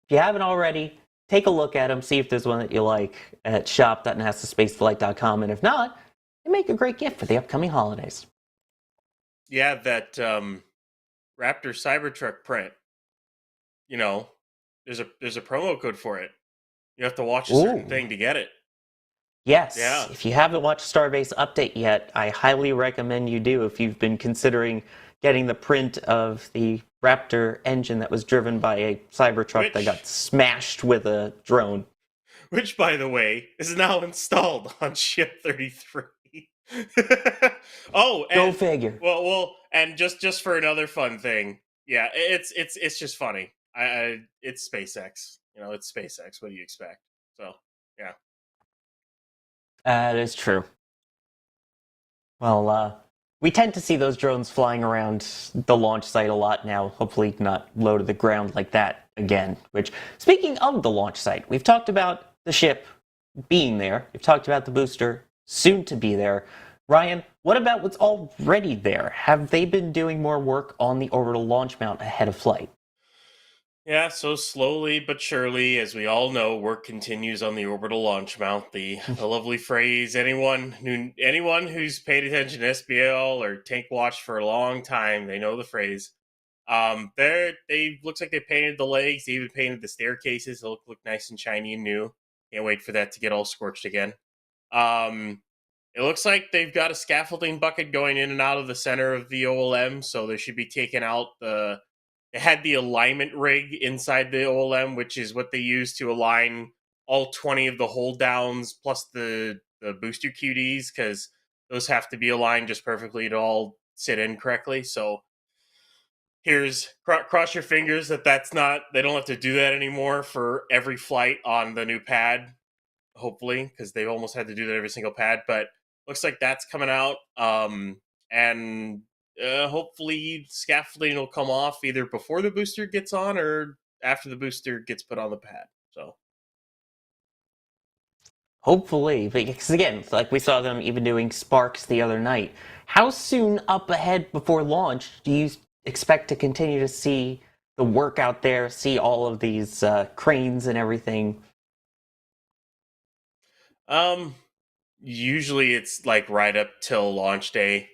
you haven't already, take a look at them, see if there's one that you like at shop.nasaspaceflight.com, and if not, they make a great gift for the upcoming holidays. Yeah, that Raptor Cybertruck print. You know, there's a promo code for it. You have to watch a certain thing to get it. Yes. Yeah. If you haven't watched Starbase Update yet, I highly recommend you do if you've been considering getting the print of the Raptor engine that was driven by a Cybertruck that got smashed with a drone. Which, by the way, is now installed on Ship 33. Oh, and, go figure. Well, and just for another fun thing, yeah, it's just funny. It's SpaceX. You know, it's SpaceX. What do you expect? So, yeah. That is true. Well, we tend to see those drones flying around the launch site a lot now, hopefully not low to the ground like that again. Which, speaking of the launch site, we've talked about the ship being there. We've talked about the booster soon to be there. Ryan, what about what's already there? Have they been doing more work on the orbital launch mount ahead of flight? Yeah, so slowly but surely, as we all know, work continues on the orbital launch mount. The lovely phrase, anyone who's paid attention to SBL or Tank Watch for a long time, they know the phrase. They looks like they painted the legs, they even painted the staircases. They'll look nice and shiny and new. Can't wait for that to get all scorched again. It looks like they've got a scaffolding bucket going in and out of the center of the OLM, so they should be taking out They had the alignment rig inside the OLM, which is what they use to align all 20 of the hold downs plus the booster QDs, because those have to be aligned just perfectly to all sit in correctly. So here's cross your fingers that they don't have to do that anymore for every flight on the new pad, hopefully, because they almost had to do that every single pad. But looks like that's coming out, and hopefully scaffolding will come off either before the booster gets on or after the booster gets put on the pad. So hopefully, because again, like we saw them even doing sparks the other night. How soon up ahead before launch do you expect to continue to see the work out there, see all of these cranes and everything? Usually it's like right up till launch day.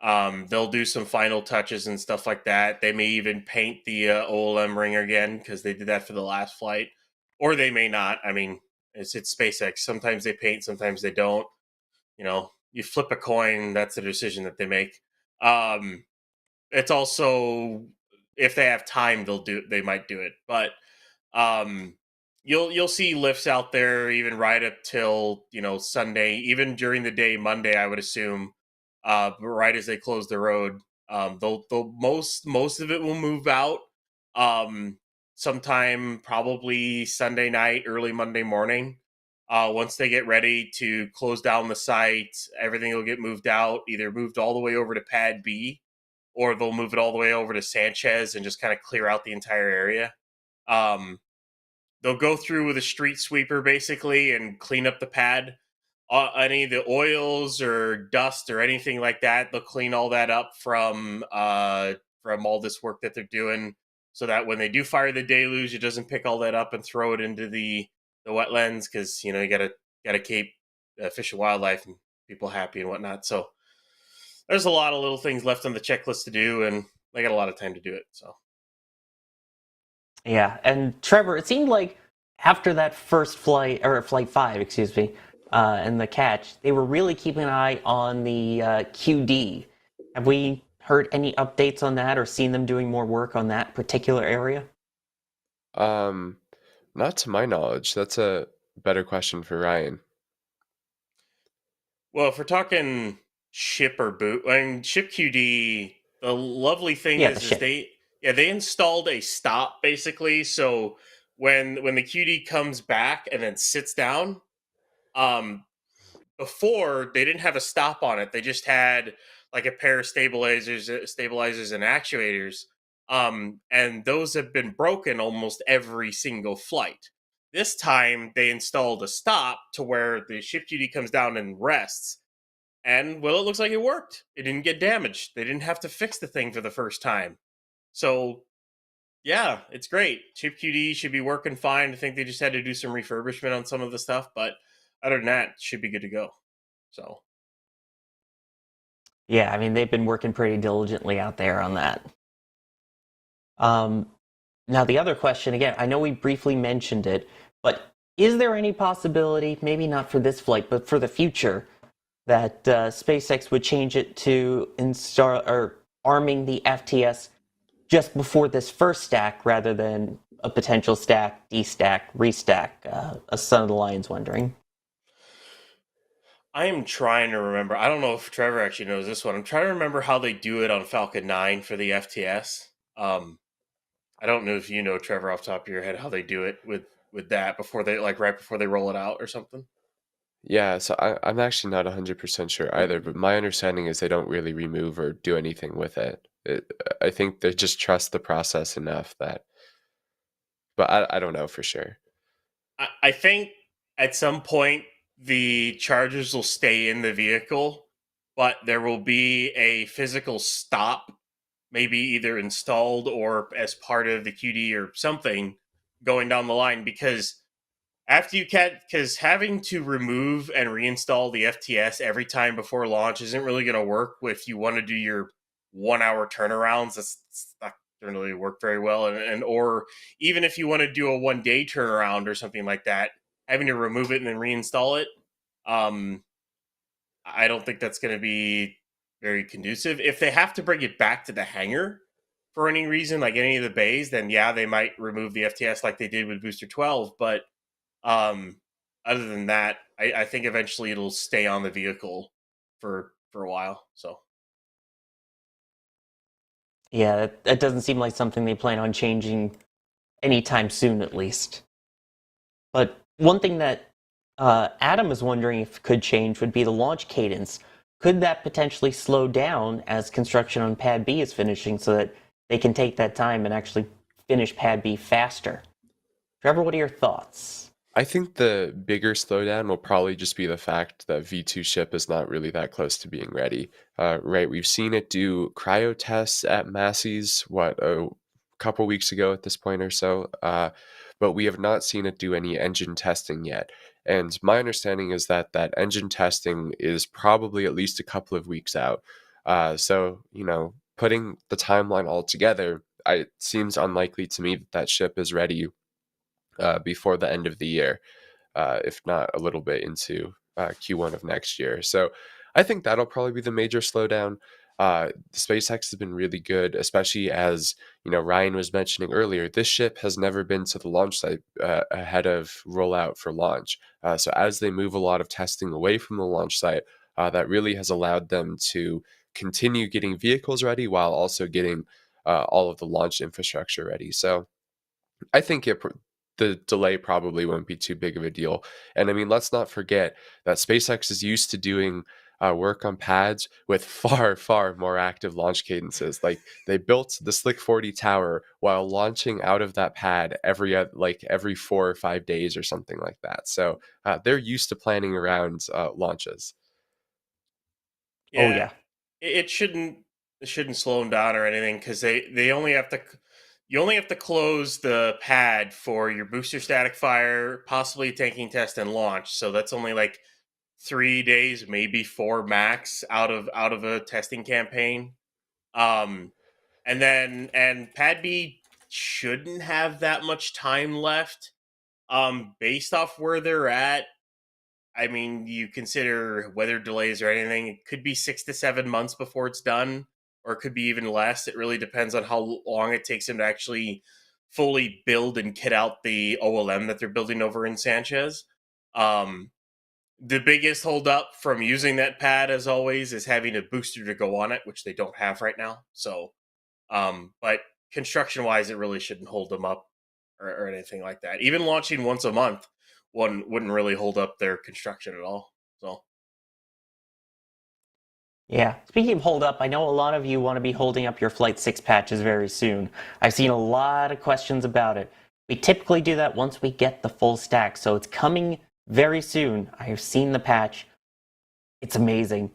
They'll do some final touches and stuff like that. They may even paint the OLM ring again because they did that for the last flight, or they may not. I mean, it's SpaceX. Sometimes they paint, sometimes they don't. You know, you flip a coin. That's a decision that they make. It's also, if they have time, they might do it. But you'll see lifts out there even right up till Sunday, even during the day Monday, I would assume. Right as they close the road, they'll most of it will move out sometime probably Sunday night, early Monday morning. Once they get ready to close down the site, everything will get moved out, either moved all the way over to Pad B, or they'll move it all the way over to Sanchez and just kind of clear out the entire area. They'll go through with a street sweeper basically and clean up the pad. Any of the oils or dust or anything like that, they'll clean all that up from all this work that they're doing, so that when they do fire the deluge, it doesn't pick all that up and throw it into the wetlands, because you gotta keep Fish and Wildlife and people happy and whatnot. So there's a lot of little things left on the checklist to do, and they got a lot of time to do it. So Yeah, and Trevor, it seemed like after that first flight, or Flight 5, excuse me, and the catch, they were really keeping an eye on the QD. Have we heard any updates on that or seen them doing more work on that particular area? Um, Not to my knowledge. That's a better question for Ryan. well, if we're talking ship or boot, I mean ship QD, the lovely thing Yeah, the is ship. they installed a stop basically. So when the QD comes back and then sits down, um, before they didn't have a stop on it. They just had like a pair of stabilizers and actuators. And those have been broken almost every single flight. This time they installed a stop to where the ship duty comes down and rests. And well, it looks like it worked. It didn't get damaged. They didn't have to fix the thing for the first time. So yeah, it's great. Chip QD should be working fine. I think they just had to do some refurbishment on some of the stuff, but other than that, it should be good to go. So Yeah, I mean, they've been working pretty diligently out there on that. Now, the other question, again, I know we briefly mentioned it, but is there any possibility, maybe not for this flight, but for the future, that SpaceX would change it to install or arming the FTS just before this first stack rather than a potential stack, destack, restack? A Son of the Lion's wondering. I am trying to remember. I don't know if Trevor actually knows this one. I'm trying to remember how they do it on Falcon 9 for the FTS. I don't know if you know, Trevor, off the top of your head, how they do it with that before they right before they roll it out or something. Yeah, so I'm actually not 100% sure either, but my understanding is they don't really remove or do anything with it. I think they just trust the process enough that, but I don't know for sure. I think at some point the chargers will stay in the vehicle, but there will be a physical stop, maybe either installed or as part of the QD or something going down the line, because because having to remove and reinstall the FTS every time before launch isn't really going to work if you want to do your 1 hour turnarounds. That's not going to really work very well. And or even if you want to do a 1 day turnaround or something like that, having to remove it and then reinstall it, I don't think that's going to be very conducive. If they have to bring it back to the hangar for any reason, like any of the bays, then yeah, they might remove the FTS like they did with Booster 12. But other than that, I think eventually it'll stay on the vehicle for a while. So Yeah, that doesn't seem like something they plan on changing anytime soon, at least. But one thing that Adam is wondering if could change would be the launch cadence. Could that potentially slow down as construction on Pad B is finishing so that they can take that time and actually finish Pad B faster? Trevor, what are your thoughts? I think the bigger slowdown will probably just be the fact that V2 ship is not really that close to being ready. Right, we've seen it do cryo tests at Massey's, a couple weeks ago at this point or so, but we have not seen it do any engine testing yet. And my understanding is that that engine testing is probably at least a couple of weeks out. So, putting the timeline all together, it seems unlikely to me that that ship is ready before the end of the year, if not a little bit into Q1 of next year. So I think that'll probably be the major slowdown. SpaceX has been really good, especially as Ryan was mentioning earlier. This ship has never been to the launch site ahead of rollout for launch. So as they move a lot of testing away from the launch site, that really has allowed them to continue getting vehicles ready while also getting all of the launch infrastructure ready. So I think the delay probably won't be too big of a deal. And I mean, let's not forget that SpaceX is used to doing work on pads with far, far more active launch cadences. Like they built the Slick 40 tower while launching out of that pad every 4 or 5 days or something like that. So they're used to planning around launches. yeah, Oh, yeah. it shouldn't slow them down or anything, because they only have to. You only have to close the pad for your booster static fire, possibly tanking test and launch. So that's only like 3 days, maybe 4 max out of a testing campaign. And Pad B shouldn't have that much time left. Based off where they're at, I mean, you consider weather delays or anything, it could be 6 to 7 months before it's done, or it could be even less. It really depends on how long it takes them to actually fully build and kit out the OLM that they're building over in Sanchez. The biggest holdup from using that pad, as always, is having a booster to go on it, which they don't have right now. So, but construction-wise, it really shouldn't hold them up or anything like that. Even launching once a month wouldn't really hold up their construction at all. So, Yeah. Speaking of hold up, I know a lot of you want to be holding up your Flight 6 patches very soon. I've seen a lot of questions about it. We typically do that once we get the full stack, so it's coming very soon. I have seen the patch. It's amazing.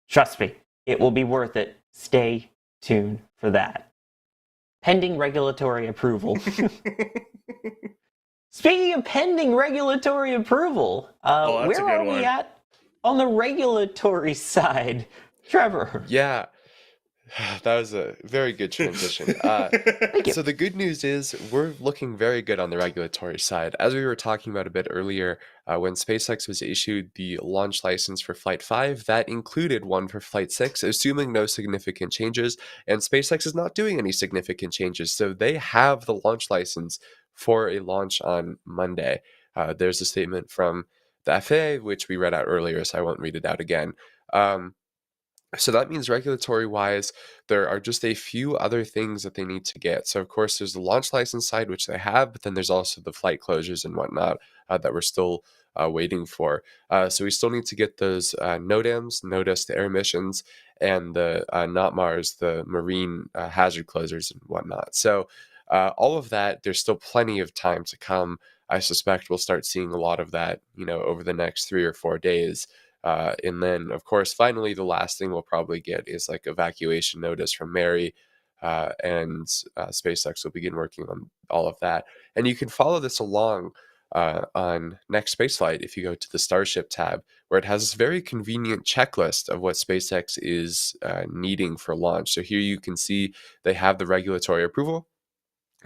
Trust me, it will be worth it. Stay tuned for that. Pending regulatory approval. Speaking of pending regulatory approval, that's a where good are one. we at on the regulatory side? Trevor. Yeah, that was a very good transition. Thank you. So the good news is we're looking very good on the regulatory side. As we were talking about a bit earlier, when SpaceX was issued the launch license for Flight 5, that included one for Flight 6, assuming no significant changes. And SpaceX is not doing any significant changes, so they have the launch license for a launch on Monday. There's a statement from the FAA, which we read out earlier, so I won't read it out again. So that means regulatory-wise, there are just a few other things that they need to get. So, of course, there's the launch license side, which they have, but then there's also the flight closures and whatnot that we're still waiting for. So we still need to get those NOTAMs, notice to air emissions, and the NOTMARs, the marine hazard closures and whatnot. So all of that, there's still plenty of time to come. I suspect we'll start seeing a lot of that, over the next 3 or 4 days. And then, of course, finally, the last thing we'll probably get is like evacuation notice from Mary, and SpaceX will begin working on all of that. And you can follow this along on Next Spaceflight if you go to the Starship tab, where it has this very convenient checklist of what SpaceX is needing for launch. So here you can see they have the regulatory approval,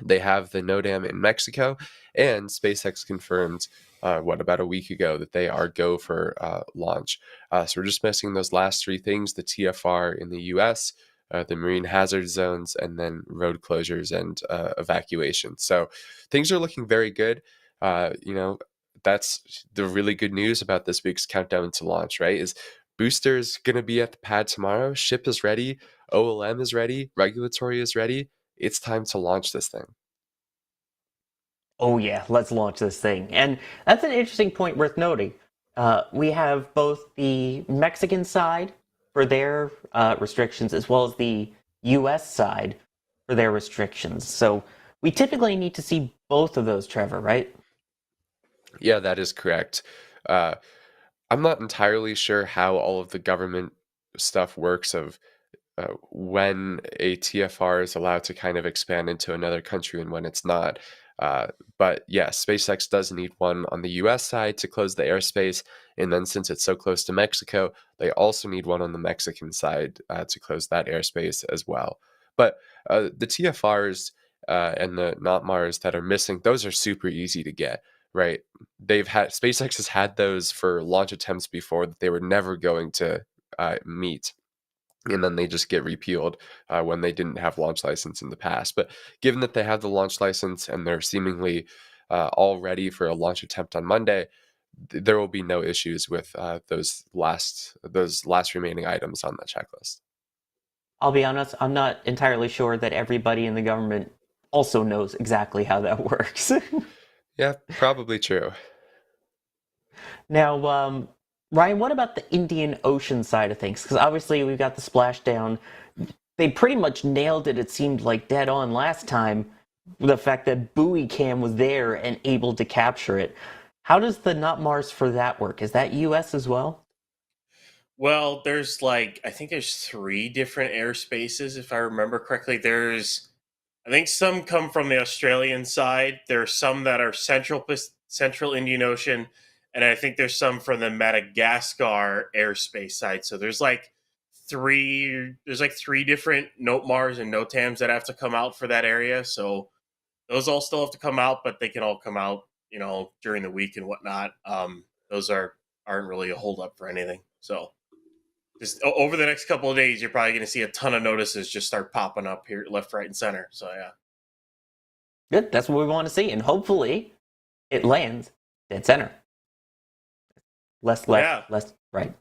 they have the NOTAM in Mexico, and SpaceX confirmed about a week ago that they are go for launch. So we're just missing those last 3 things: the TFR in the US, the marine hazard zones, and then road closures and evacuation. So things are looking very good. That's the really good news about this week's countdown to launch, right? Is boosters going to be at the pad tomorrow, ship is ready, OLM is ready, regulatory is ready. It's time to launch this thing. Oh yeah, let's launch this thing. And that's an interesting point worth noting. We have both the Mexican side for their restrictions as well as the US side for their restrictions. So we typically need to see both of those, Trevor, right? Yeah, that is correct. I'm not entirely sure how all of the government stuff works of when a TFR is allowed to kind of expand into another country and when it's not. But yes, SpaceX does need one on the US side to close the airspace. And then since it's so close to Mexico, they also need one on the Mexican side to close that airspace as well. But the TFRs and the NOTMARs that are missing, those are super easy to get, right? SpaceX has had those for launch attempts before that they were never going to meet. And then they just get repealed when they didn't have launch license in the past. But given that they have the launch license and they're seemingly all ready for a launch attempt on Monday, there will be no issues with those last remaining items on the checklist. I'll be honest, I'm not entirely sure that everybody in the government also knows exactly how that works. Yeah, probably true. Now, Ryan, what about the Indian Ocean side of things? Because obviously we've got the splashdown. They pretty much nailed it, it seemed like dead on last time. The fact that buoy cam was there and able to capture it. How does the NOTMARS for that work? Is that US as well? Well, there's I think there's 3 different airspaces, if I remember correctly. I think some come from the Australian side. There are some that are Central Indian Ocean, and I think there's some from the Madagascar airspace side. So there's like three different NOTMARs and NOTAMs that have to come out for that area. So those all still have to come out, but they can all come out, during the week and whatnot. Those aren't really a holdup for anything. So just over the next couple of days, you're probably going to see a ton of notices just start popping up here, left, right, and center. So yeah. Good. That's what we want to see, and hopefully, it lands dead center. Less left, Yeah. less right.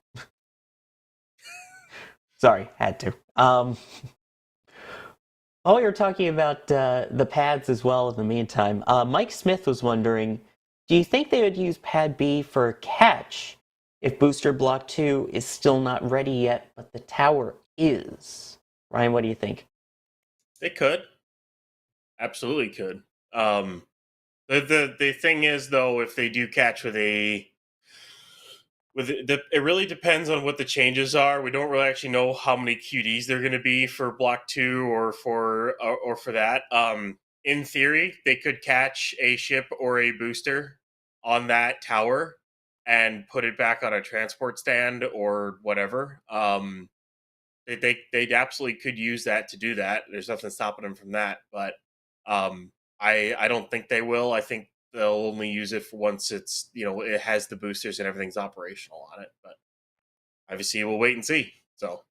Sorry, had to. While we were talking about the pads as well in the meantime, Mike Smith was wondering, do you think they would use Pad B for catch if Booster Block 2 is still not ready yet, but the tower is? Ryan, what do you think? They could. Absolutely could. The thing is, though, if they do catch it really depends on what the changes are. We don't really actually know how many QDs they're going to be for Block 2 or for that. In theory, they could catch a ship or a booster on that tower and put it back on a transport stand or whatever. They absolutely could use that to do that. There's nothing stopping them from that. But I don't think they will. I think they'll only use it for once it's, it has the boosters and everything's operational on it. But obviously we'll wait and see. So.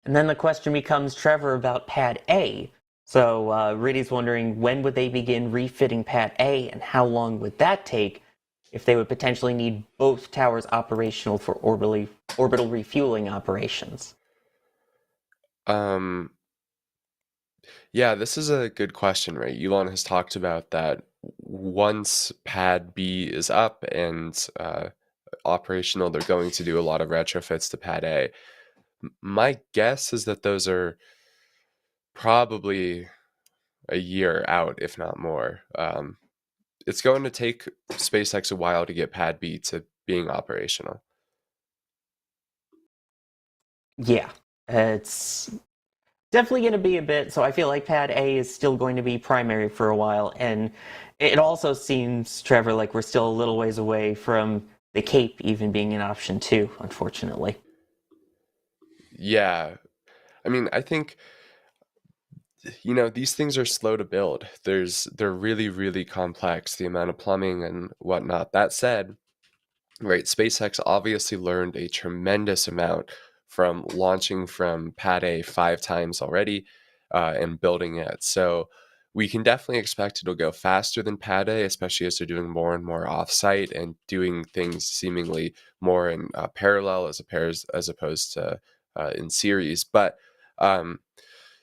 And then the question becomes, Trevor, about Pad A. So Riddy's wondering, when would they begin refitting Pad A, and how long would that take if they would potentially need both towers operational for orbital refueling operations? Yeah, this is a good question, right? Elon has talked about that once Pad B is up and operational, they're going to do a lot of retrofits to Pad A. My guess is that those are probably a year out, if not more. It's going to take SpaceX a while to get Pad B to being operational. Yeah, it's definitely going to be a bit, so I feel like Pad A is still going to be primary for a while, and it also seems, Trevor, like we're still a little ways away from the Cape even being an option too, unfortunately. Yeah, I mean, I think, these things are slow to build. They're really, really complex, the amount of plumbing and whatnot. That said, right, SpaceX obviously learned a tremendous amount from launching from Pad A 5 times already and building it. So we can definitely expect it'll go faster than Pad A, especially as they're doing more and more offsite and doing things seemingly more in parallel as opposed to in series. But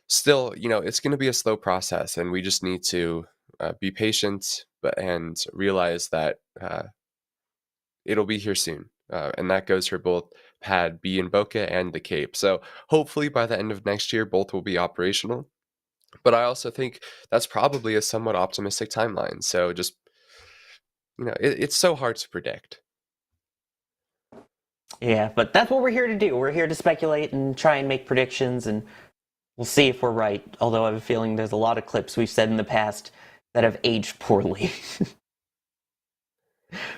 still, it's going to be a slow process, and we just need to be patient and realize that it'll be here soon. And that goes for both Pad B in Boca and the Cape. So hopefully by the end of next year, both will be operational. But I also think that's probably a somewhat optimistic timeline. So just, it's so hard to predict. Yeah, but that's what we're here to do. We're here to speculate and try and make predictions, and we'll see if we're right. Although I have a feeling there's a lot of clips we've said in the past that have aged poorly.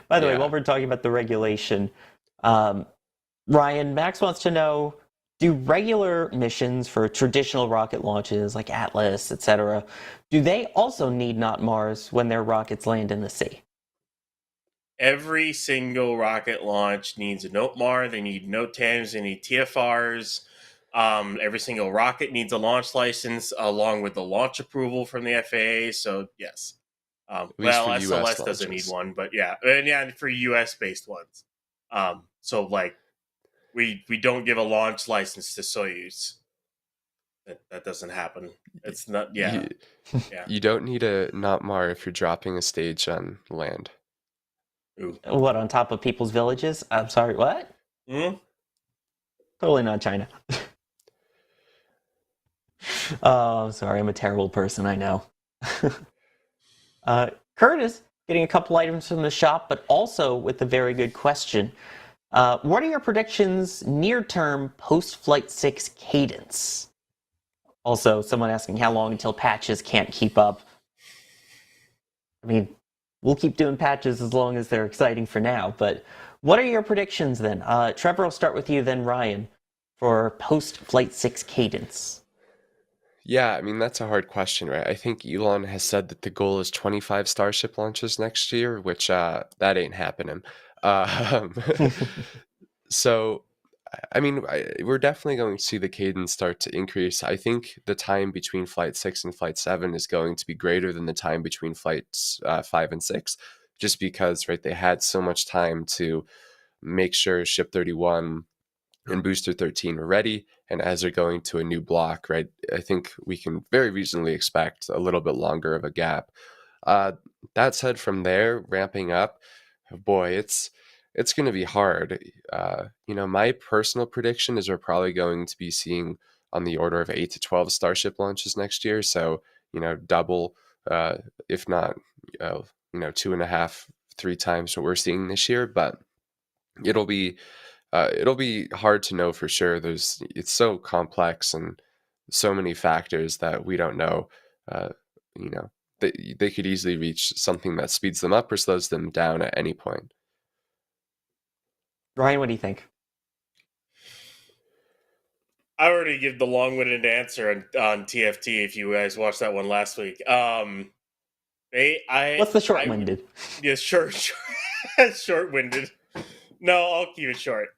By the way, while we're talking about the regulation, Ryan, Max wants to know, do regular missions for traditional rocket launches like Atlas, etc., do they also need NOTMARs when their rockets land in the sea? Every single rocket launch needs a NOTMAR. They need NOTAMs. They need TFRs. Every single rocket needs a launch license along with the launch approval from the FAA. So yes. SLS doesn't need one, but yeah, and for US-based ones. So like, we don't give a launch license to Soyuz. That doesn't happen. It's not. Yeah, You don't need a NOTMAR if you're dropping a stage on land. Ooh. What, on top of people's villages? I'm sorry, what? Totally not China. Oh, I'm sorry, I'm a terrible person, I know. Curtis, getting a couple items from the shop, but also with a very good question. What are your predictions near-term post-Flight 6 cadence? Also, someone asking how long until patches can't keep up. I mean, we'll keep doing patches as long as they're exciting for now. But what are your predictions then? Trevor, I'll start with you, then Ryan, for post-Flight 6 cadence. Yeah, I mean, that's a hard question, right? I think Elon has said that the goal is 25 Starship launches next year, which that ain't happening. Um, so, I mean, we're definitely going to see the cadence start to increase. I think the time between Flight 6 and Flight 7 is going to be greater than the time between Flights 5 and 6, just because, right, they had so much time to make sure Ship 31 and Booster 13 were ready. And as they're going to a new block, right, I think we can very reasonably expect a little bit longer of a gap. That said, from there, ramping up, boy, it's going to be hard. My personal prediction is we're probably going to be seeing on the order of 8 to 12 Starship launches next year. So, double, if not, 2.5, 3 times what we're seeing this year. But it'll be hard to know for sure. It's so complex and so many factors that we don't know. They could easily reach something that speeds them up or slows them down at any point. Ryan, what do you think? I already give the long-winded answer on TFT. If you guys watched that one last week, What's the short-winded? Yeah, short-winded. No, I'll keep it short.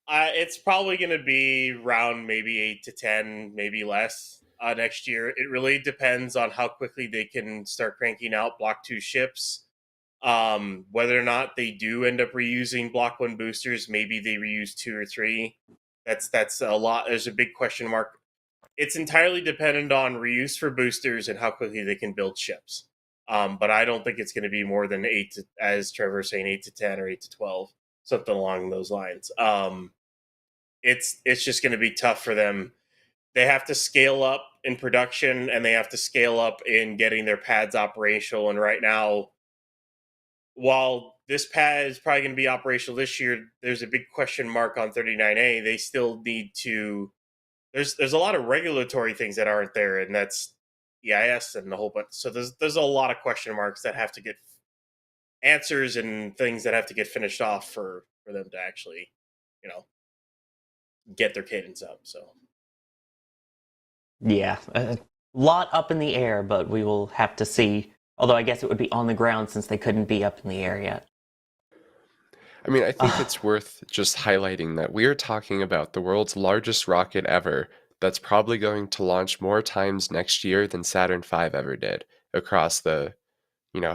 It's probably going to be around maybe 8 to 10, maybe less next year. It really depends on how quickly they can start cranking out Block 2 ships. Whether or not they do end up reusing Block 1 boosters, maybe they reuse 2 or 3. That's a lot. There's a big question mark. It's entirely dependent on reuse for boosters and how quickly they can build ships. But I don't think it's going to be more than 8 to, as Trevor was saying, 8 to 10 or 8 to 12, something along those lines. It's just going to be tough for them. They have to scale up in production and they have to scale up in getting their pads operational. And right now, while this pad is probably going to be operational this year, there's a big question mark on 39A. They still need to. There's a lot of regulatory things that aren't there, and that's EIS and the whole bunch. So there's a lot of question marks that have to get answers and things that have to get finished off for them to actually, get their cadence up. So Yeah, a lot up in the air, but we will have to see. Although I guess it would be on the ground since they couldn't be up in the air yet. I mean, I think it's worth just highlighting that we are talking about the world's largest rocket ever that's probably going to launch more times next year than Saturn V ever did across the,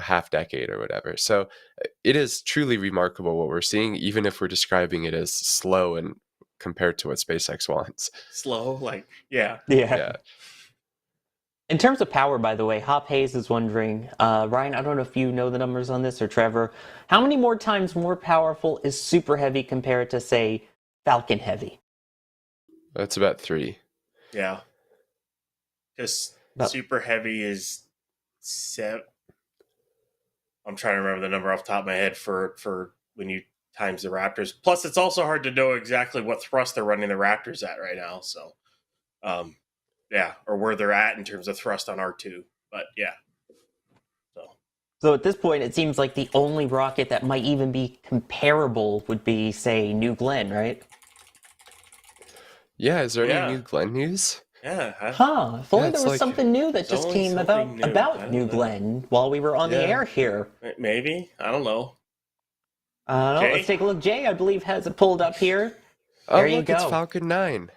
half decade or whatever. So it is truly remarkable what we're seeing, even if we're describing it as slow and compared to what SpaceX wants. slow, yeah. Yeah. In terms of power, by the way, Hop Hayes is wondering, Ryan, I don't know if you know the numbers on this, or Trevor, how many more times more powerful is Super Heavy compared to, say, Falcon Heavy? That's about 3. Yeah. Because Super Heavy is 7. I'm trying to remember the number off the top of my head for when you times the Raptors. Plus, it's also hard to know exactly what thrust they're running the Raptors at right now. So, yeah, or where they're at in terms of thrust on R2. But yeah. So at this point, it seems like the only rocket that might even be comparable would be, say, New Glenn, right? Yeah, is there any New Glenn news? Yeah. If only there was something new that just came about New Glenn while we were on the air here. Maybe. I don't know. Let's take a look. Jay, I believe, has it pulled up here. There you go. It's Falcon 9.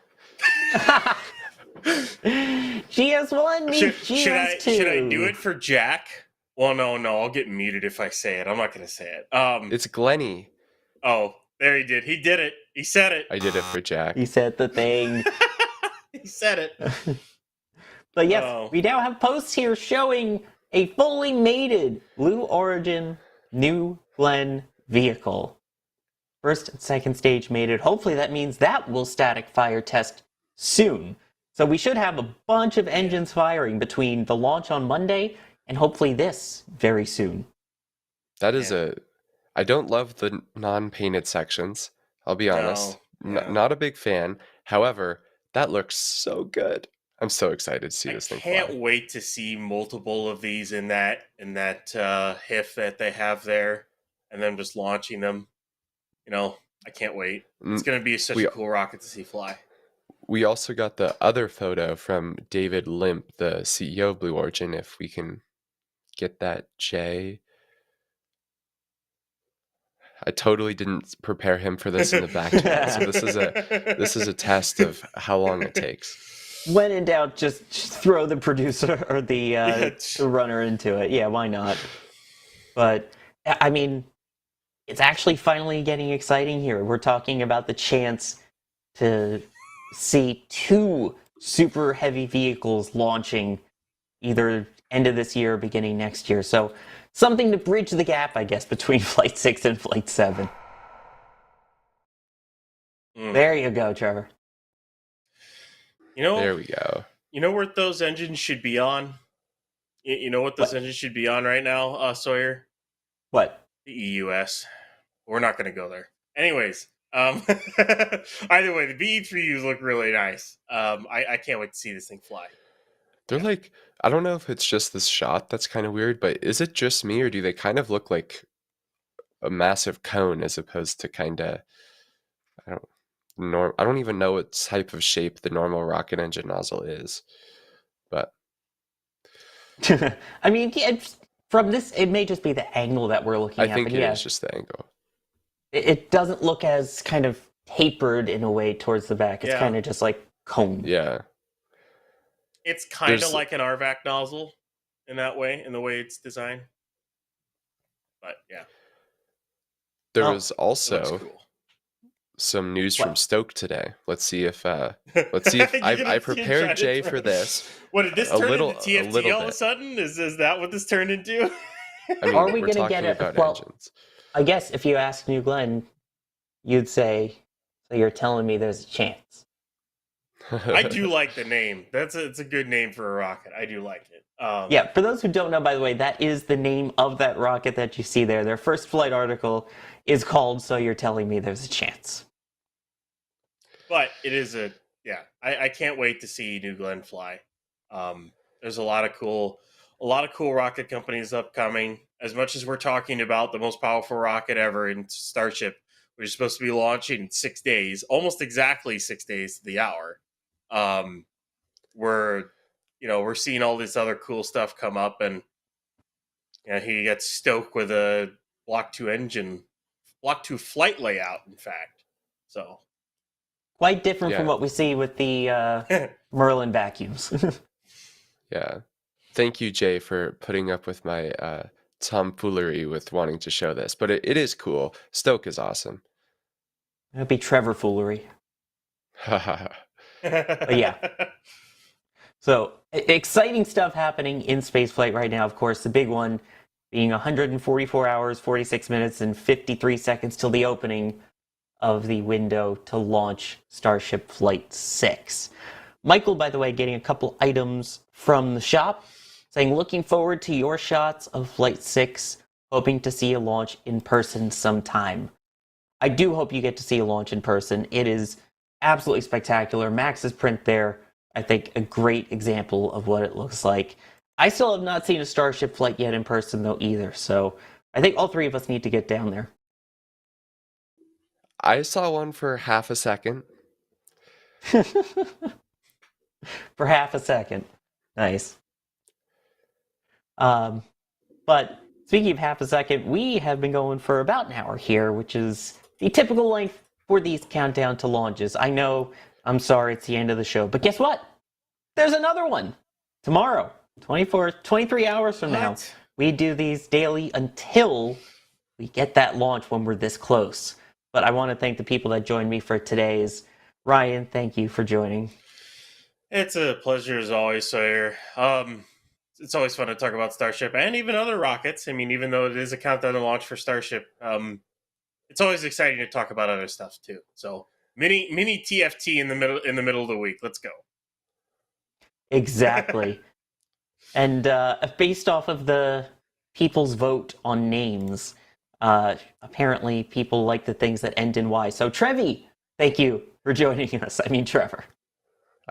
GS1 meets GS2. Should I do it for Jack? Well, no, I'll get muted if I say it. I'm not going to say it. It's Glenny. Oh, there he did. He did it. He said it. I did it for Jack. He said the thing. He said it. But yes, we now have posts here showing a fully mated Blue Origin New Glenn vehicle. First and second stage mated. Hopefully that means that will static fire test soon. So we should have a bunch of engines firing between the launch on Monday and hopefully this very soon. That is I don't love the non-painted sections. I'll be honest. No. Not a big fan. However, that looks so good. I'm so excited to see I this thing can't fly. wait to see multiple of these in that HIF that they have there, and then just launching them. I can't wait. It's Mm, going to be such we a cool rocket to see fly. we also got the other photo from David Limp, the CEO of Blue Origin. If we can get that, Jay. I totally didn't prepare him for this in the back channel, so this is a test of how long it takes. When in doubt, just throw the producer or the runner into it. Yeah, why not? But I mean, it's actually finally getting exciting here. We're talking about the chance to see 2 super heavy vehicles launching either end of this year or beginning next year. So something to bridge the gap, I guess, between Flight 6 and Flight 7. There you go, Trevor. There we go. You know what those engines should be on? You know what those engines should be on right now, Sawyer? What? The EUS. We're not going to go there. Anyways, either way, the BE3Us look really nice. I can't wait to see this thing fly. They're like, I don't know if it's just this shot that's kind of weird, but is it just me, or do they kind of look like a massive cone as opposed to kind of, I don't even know what type of shape the normal rocket engine nozzle is, but I mean, yeah, from this, it may just be the angle that we're looking at. I think but it yeah, is just the angle. It doesn't look as kind of tapered in a way towards the back. It's kind of just like cone. Yeah. It's kind of like an RVAC nozzle in that way, in the way it's designed. But yeah. There was also cool. some news from Stoke today. Let's see if I prepared Jay for this. What did this turn into TFT all of a sudden? Is that what this turned into? I mean, Are we we're going to talking get it? about Well, engines. I guess if you ask New Glenn, you'd say, "So you're telling me there's a chance?" I do like the name. It's a good name for a rocket. I do like it. Yeah, for those who don't know, by the way, that is the name of that rocket that you see there. Their first flight article is called "So You're Telling Me There's a Chance." But it is I can't wait to see New Glenn fly. There's a lot of cool rocket companies upcoming. As much as we're talking about the most powerful rocket ever in Starship, which is supposed to be launching in 6 days, almost exactly 6 days to the hour. We're seeing all this other cool stuff come up, and he gets Stoke with a Block 2 flight layout, in fact. So quite different from what we see with the Merlin vacuums. Yeah. Thank you, Jay, for putting up with my tomfoolery with wanting to show this. But it is cool. Stoke is awesome. It'd be Trevor foolery. But yeah. So, exciting stuff happening in spaceflight right now. Of course, the big one being 144 hours, 46 minutes, and 53 seconds till the opening of the window to launch Starship Flight 6. Michael, by the way, getting a couple items from the shop, saying, looking forward to your shots of Flight 6, hoping to see a launch in person sometime. I do hope you get to see a launch in person. It is absolutely spectacular. Max's print there, I think, a great example of what it looks like. I still have not seen a Starship flight yet in person, though, either, so I think all three of us need to get down there. I saw one for half a second. For half a second. Nice. But speaking of half a second, we have been going for about an hour here, which is the typical length for these countdown to launches. I know, I'm sorry, it's the end of the show, but guess what? There's another one tomorrow, 23 hours from now. We do these daily until we get that launch when we're this close. But I want to thank the people that joined me for today's. Ryan, thank you for joining. It's a pleasure as always, Sawyer. It's always fun to talk about Starship and even other rockets. I mean, even though it is a countdown to launch for Starship, it's always exciting to talk about other stuff too. So mini TFT in the middle of the week. Let's go. Exactly. And based off of the people's vote on names, apparently people like the things that end in Y. So Trevi, thank you for joining us. I mean, Trevor.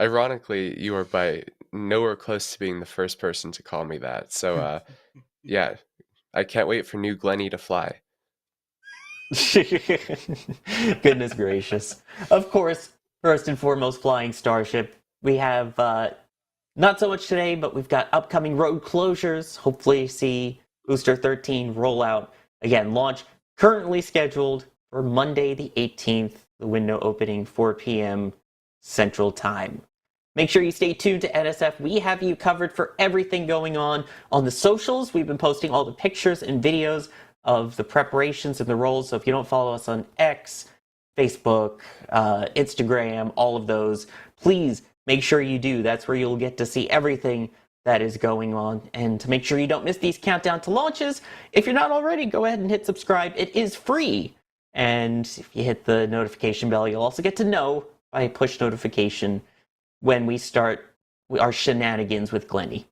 Ironically, you are by nowhere close to being the first person to call me that. So, yeah, I can't wait for new Glenny to fly. Goodness gracious. Of course, first and foremost, flying Starship. We have not so much today, but we've got upcoming road closures. Hopefully see Booster 13 rollout. Again, launch currently scheduled for Monday the 18th, the window opening 4 p.m. Central Time. Make sure you stay tuned to NSF. We have you covered for everything going on the socials. We've been posting all the pictures and videos of the preparations and the rolls. So if you don't follow us on X, Facebook, Instagram, all of those, please make sure you do. That's where you'll get to see everything that is going on. And to make sure you don't miss these countdown to launches, if you're not already, go ahead and hit subscribe. It is free. And if you hit the notification bell, you'll also get to know by push notification when we start our shenanigans with Glenny.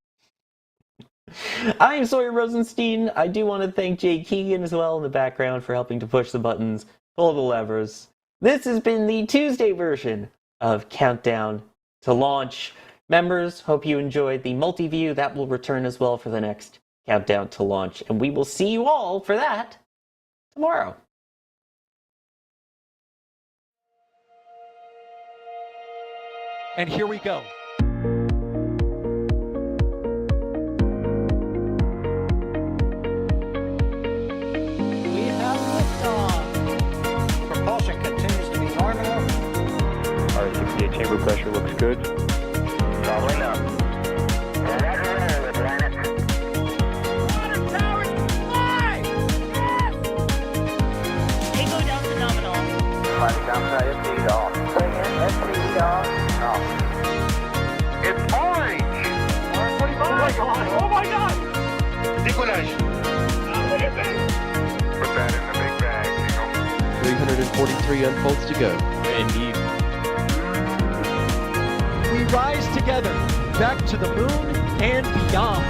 I am Sawyer Rosenstein. I do want to thank Jay Keegan as well in the background for helping to push the buttons, pull the levers. This has been the Tuesday version of Countdown to Launch. Members, hope you enjoyed the multi-view. That will return as well for the next Countdown to Launch. And we will see you all for that tomorrow. And here we go. We have liftoff. Propulsion continues to be nominal. R68 chamber pressure looks good. Rolling up. Roger, Atlantis. Water towers, fly! Yes! They go down to nominal. Flight downside FD off. Bring in FD off. It's orange! R45! Oh my god! Oh my god! Decollage. Look at this. Put that in the big bag, signal. 343 unfolds to go. Indeed. We rise together, back to the moon and beyond.